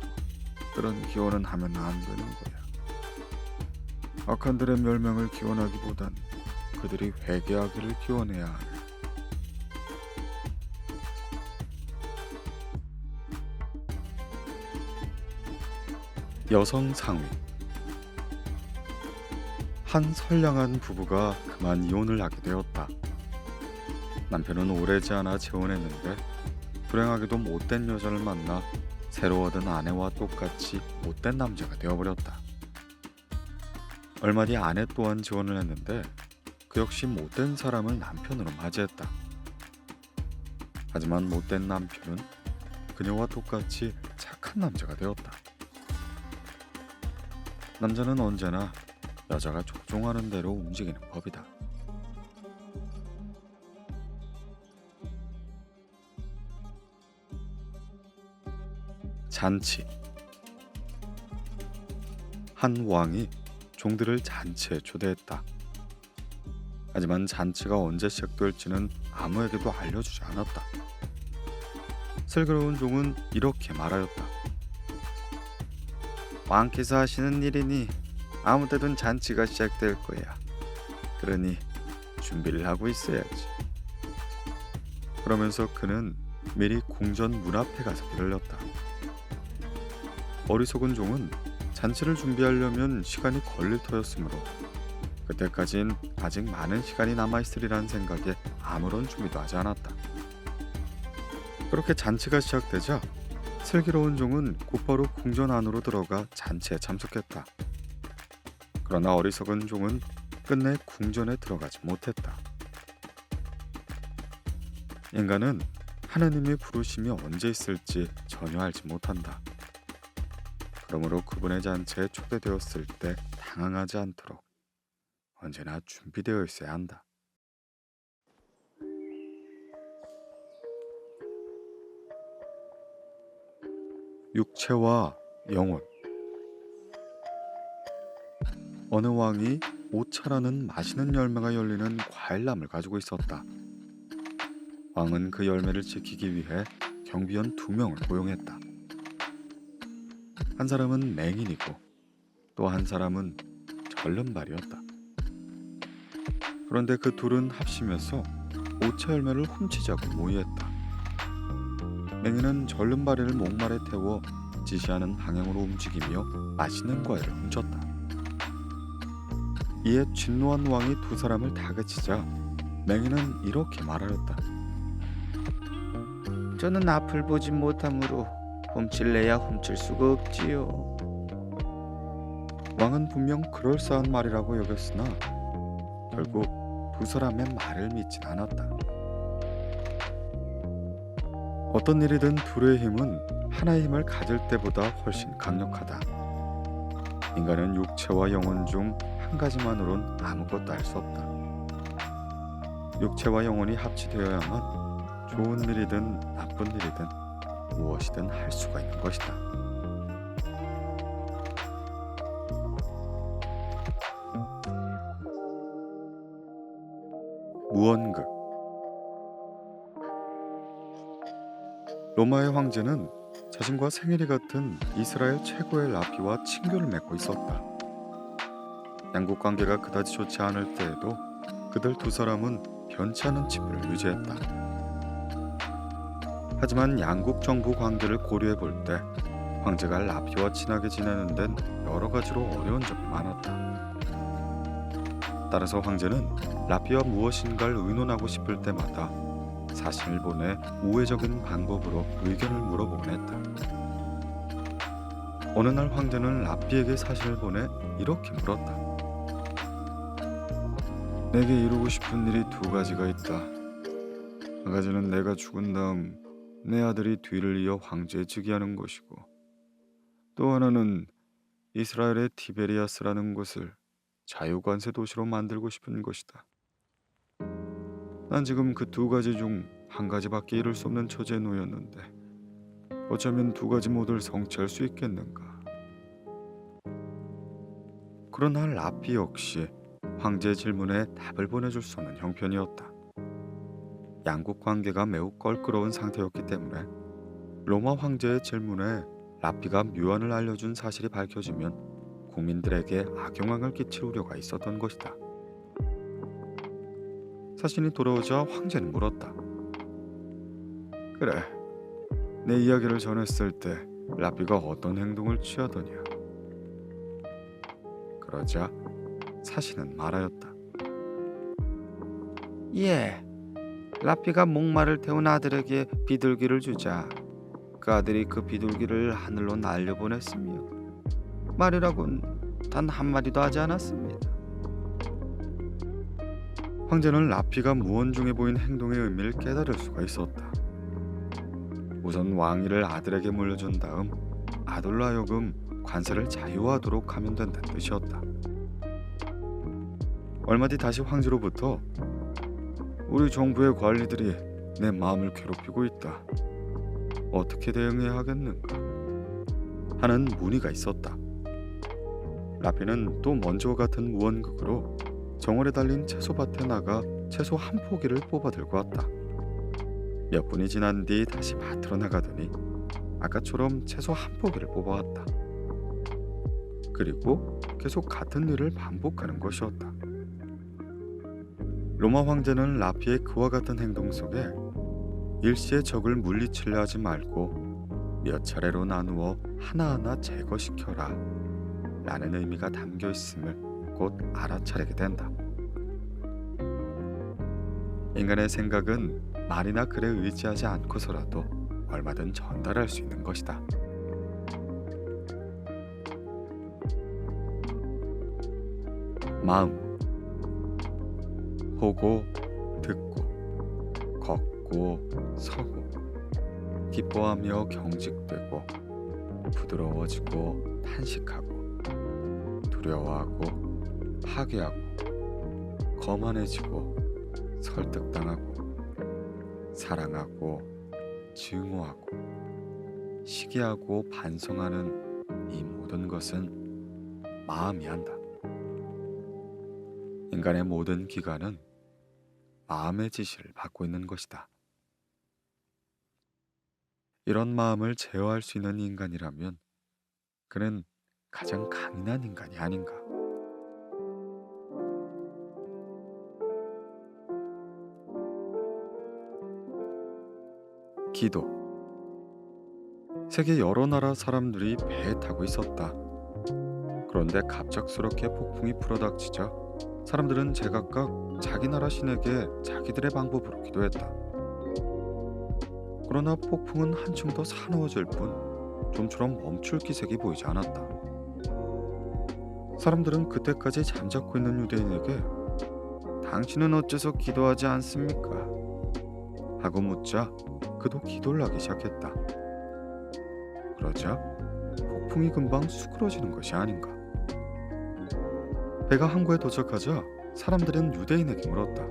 그런 기원은 하면 안 되는 거야. 악한들의 멸망을 기원하기보단 그들이 회개하기를 기원해야 하네. 여성 상위. 한 선량한 부부가 그만 이혼을 하게 되었다. 남편은 오래지 않아 재혼했는데 불행하게도 못된 여자를 만나 새로 얻은 아내와 똑같이 못된 남자가 되어버렸다. 얼마 뒤 아내 또한 재혼을 했는데 그 역시 못된 사람을 남편으로 맞이했다. 하지만 못된 남편은 그녀와 똑같이 착한 남자가 되었다. 남자는 언제나 여자가 족종하는 대로 움직이는 법이다. 잔치. 한 왕이 종들을 잔치에 초대했다. 하지만 잔치가 언제 시작될지는 아무에게도 알려주지 않았다. 슬기로운 종은 이렇게 말하였다. 왕께서 하시는 일이니 아무 때든 잔치가 시작될 거야. 그러니 준비를 하고 있어야지. 그러면서 그는 미리 궁전 문 앞에 가서 기다렸다. 어리석은 종은 잔치를 준비하려면 시간이 걸릴 터였으므로 그때까진 아직 많은 시간이 남아있으리라는 생각에 아무런 준비도 하지 않았다. 그렇게 잔치가 시작되자 슬기로운 종은 곧바로 궁전 안으로 들어가 잔치에 참석했다. 그러나 어리석은 종은 끝내 궁전에 들어가지 못했다. 인간은 하느님의 부르심이 언제 있을지 전혀 알지 못한다. 그러므로 그분의 잔치에 초대되었을 때 당황하지 않도록 언제나 준비되어 있어야 한다. 육체와 영혼. 어느 왕이 오차라는 맛있는 열매가 열리는 과일나무를 가지고 있었다. 왕은 그 열매를 지키기 위해 경비원 2명을 고용했다. 한 사람은 맹인이고 또 한 사람은 절름발이었다. 그런데 그 둘은 합심해서 오차 열매를 훔치자고 모의했다. 맹인은 절름발이를 목말에 태워 지시하는 방향으로 움직이며 맛있는 과일을 훔쳤다. 이에 진노한 왕이 2사람을 다그치자 맹인은 이렇게 말하였다. 저는 앞을 보지 못하므로 훔칠래야 훔칠 수가 없지요. 왕은 분명 그럴싸한 말이라고 여겼으나 결국 2사람의 말을 믿진 않았다. 어떤 일이든 둘의 힘은 하나의 힘을 가질 때보다 훨씬 강력하다. 인간은 육체와 영혼 중 한 가지만으론 아무것도 할 수 없다. 육체와 영혼이 합치되어야만 좋은 일이든 나쁜 일이든 무엇이든 할 수가 있는 것이다. 무언극. 로마의 황제는 자신과 생일이 같은 이스라엘 최고의 라피와 친교를 맺고 있었다. 양국 관계가 그다지 좋지 않을 때에도 그들 2사람은 변치 않은 친분을 유지했다. 하지만 양국 정부 관계를 고려해 볼 때 황제가 라피와 친하게 지내는 데는 여러 가지로 어려운 점이 많았다. 따라서 황제는 라피와 무엇인가를 의논하고 싶을 때마다 사신을 보내 우회적인 방법으로 의견을 물어보곤 했다. 어느 날 황제는 라피에게 사신을 보내 이렇게 물었다. 내게 이루고 싶은 일이 2가지가 있다. 한 가지는 내가 죽은 다음 내 아들이 뒤를 이어 황제에 즉위하는 것이고, 또 하나는 이스라엘의 티베리아스라는 곳을 자유관세 도시로 만들고 싶은 것이다. 난 지금 그 두 가지 중 한 가지밖에 이룰 수 없는 처지에 놓였는데 어쩌면 두 가지 모두를 성취할 수 있겠는가. 그러나 라피 역시 황제의 질문에 답을 보내줄 수 없는 형편이었다. 양국 관계가 매우 껄끄러운 상태였기 때문에 로마 황제의 질문에 라피가 묘안을 알려준 사실이 밝혀지면 국민들에게 악영향을 끼칠 우려가 있었던 것이다. 사신이 돌아오자 황제는 물었다. 그래, 내 이야기를 전했을 때 라피가 어떤 행동을 취하더냐. 그러자 사신은 말하였다. 예, 라피가 목마를 태운 아들에게 비둘기를 주자 그 아들이 그 비둘기를 하늘로 날려보냈으며 말이라곤 단 한마디도 하지 않았습니다. 황제는 라피가 무언 중에 보인 행동의 의미를 깨달을 수가 있었다. 우선 왕위를 아들에게 물려준 다음 아들로 하여금 관세를 자유화하도록 하면 된다는 뜻이었다. 얼마 뒤 다시 황제로부터 우리 정부의 관리들이 내 마음을 괴롭히고 있다. 어떻게 대응해야 하겠는가? 하는 문의가 있었다. 라피는 또 먼저와 같은 무언극으로 정원에 달린 채소밭에 나가 채소 한 포기를 뽑아 들고 왔다. 몇 분이 지난 뒤 다시 밭으로 나가더니 아까처럼 채소 한 포기를 뽑아왔다. 그리고 계속 같은 일을 반복하는 것이었다. 로마 황제는 라피의 그와 같은 행동 속에 일시의 적을 물리치려 하지 말고 몇 차례로 나누어 하나하나 제거시켜라 라는 의미가 담겨 있음을 곧 알아차리게 된다. 인간의 생각은 말이나 글에 의지하지 않고서라도 얼마든 전달할 수 있는 것이다. 마음. 보고, 듣고, 걷고, 서고, 기뻐하며 경직되고, 부드러워지고, 탄식하고, 두려워하고, 파괴하고, 거만해지고, 설득당하고, 사랑하고, 증오하고, 시기하고 반성하는 이 모든 것은 마음이 한다. 인간의 모든 기관은 마음의 지시를 받고 있는 것이다. 이런 마음을 제어할 수 있는 인간이라면 그는 가장 강인한 인간이 아닌가. 기도. 세계 여러 나라 사람들이 배에 타고 있었다. 그런데 갑작스럽게 폭풍이 불어닥치자 사람들은 제각각 자기 나라 신에게 자기들의 방법으로 기도했다. 그러나 폭풍은 한층 더 사나워질 뿐 좀처럼 멈출 기색이 보이지 않았다. 사람들은 그때까지 잠자코 있는 유대인에게 당신은 어째서 기도하지 않습니까? 하고 묻자 그도 기도를 하기 시작했다. 그러자 폭풍이 금방 수그러지는 것이 아닌가. 배가 항구에 도착하자 사람들은 유대인에게 물었다.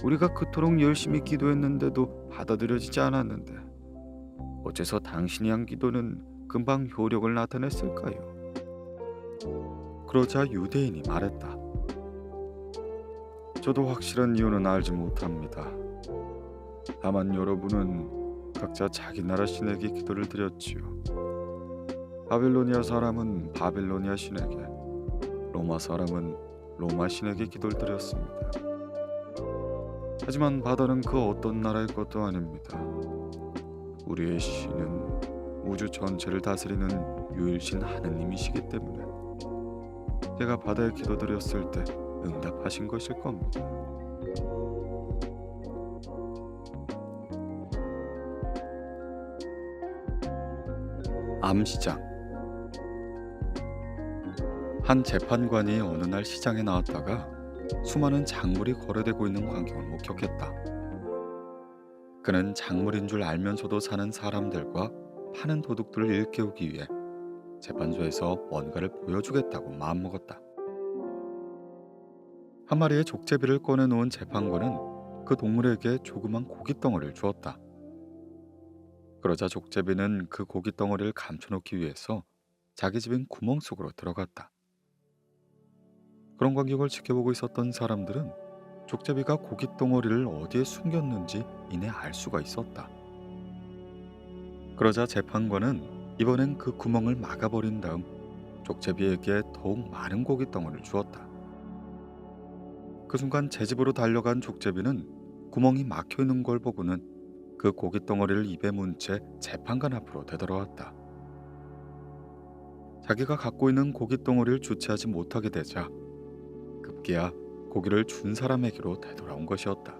우리가 그토록 열심히 기도했는데도 받아들여지지 않았는데 어째서 당신이 한 기도는 금방 효력을 나타냈을까요? 그러자 유대인이 말했다. 저도 확실한 이유는 알지 못합니다. 다만 여러분은 각자 자기 나라 신에게 기도를 드렸지요. 바빌로니아 사람은 바빌로니아 신에게, 로마 사람은 로마 신에게 기도를 드렸습니다. 하지만 바다는 그 어떤 나라의 것도 아닙니다. 우리의 신은 우주 전체를 다스리는 유일신 하느님이시기 때문에 제가 바다에 기도드렸을 때 응답하신 것일 겁니다. 암시장. 한 재판관이 어느 날 시장에 나왔다가 수많은 작물이 거래되고 있는 광경을 목격했다. 그는 작물인 줄 알면서도 사는 사람들과 파는 도둑들을 일깨우기 위해 재판소에서 뭔가를 보여주겠다고 마음먹었다. 한 마리의 족제비를 꺼내놓은 재판관은 그 동물에게 조그만 고깃덩어리를 주었다. 그러자 족제비는 그 고깃덩어리를 감춰놓기 위해서 자기 집인 구멍 속으로 들어갔다. 그런 광경을 지켜보고 있었던 사람들은 족제비가 고깃덩어리를 어디에 숨겼는지 이내 알 수가 있었다. 그러자 재판관은 이번엔 그 구멍을 막아버린 다음 족제비에게 더욱 많은 고깃덩어리를 주었다. 그 순간 제 집으로 달려간 족제비는 구멍이 막혀 있는 걸 보고는 그 고깃덩어리를 입에 문 채 재판관 앞으로 되돌아왔다. 자기가 갖고 있는 고깃덩어리를 주체하지 못하게 되자 급기야 고기를 준 사람에게로 되돌아온 것이었다.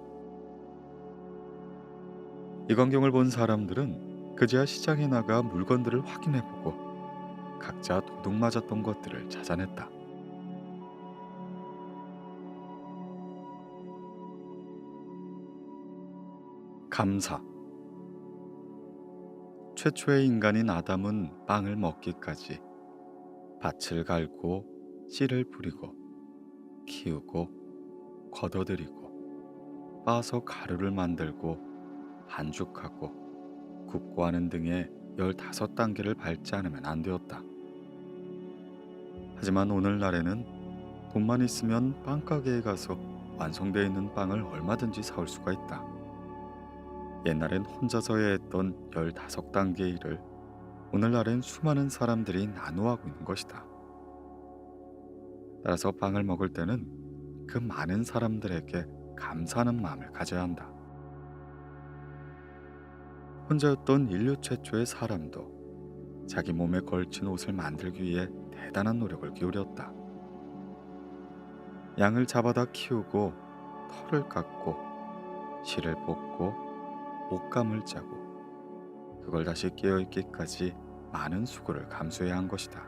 이 광경을 본 사람들은 그제야 시장에 나가 물건들을 확인해보고 각자 도둑 맞았던 것들을 찾아냈다. 감사. 최초의 인간인 아담은 빵을 먹기까지 밭을 갈고 씨를 뿌리고 키우고 걷어들이고 빻아서 가루를 만들고 반죽하고 굽고 하는 등의 15단계를 밟지 않으면 안 되었다. 하지만 오늘날에는 돈만 있으면 빵가게에 가서 완성되어 있는 빵을 얼마든지 사올 수가 있다. 옛날엔 혼자서 해야 했던 15단계의 일을 오늘날엔 수많은 사람들이 나누어 하고 있는 것이다. 따라서 빵을 먹을 때는 그 많은 사람들에게 감사하는 마음을 가져야 한다. 혼자였던 인류 최초의 사람도 자기 몸에 걸친 옷을 만들기 위해 대단한 노력을 기울였다. 양을 잡아다 키우고 털을 깎고 실을 뽑고 옷감을 짜고 그걸 다시 깨어있기까지 많은 수고를 감수해야 한 것이다.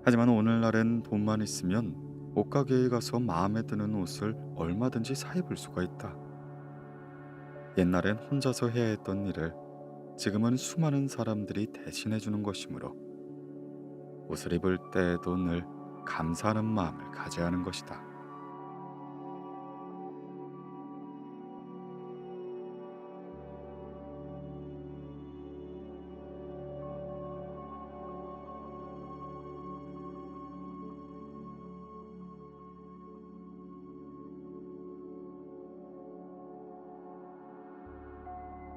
하지만 오늘날엔 돈만 있으면 옷가게에 가서 마음에 드는 옷을 얼마든지 사 입을 수가 있다. 옛날엔 혼자서 해야 했던 일을 지금은 수많은 사람들이 대신해 주는 것이므로 옷을 입을 때에도 늘 감사하는 마음을 가져야 하는 것이다.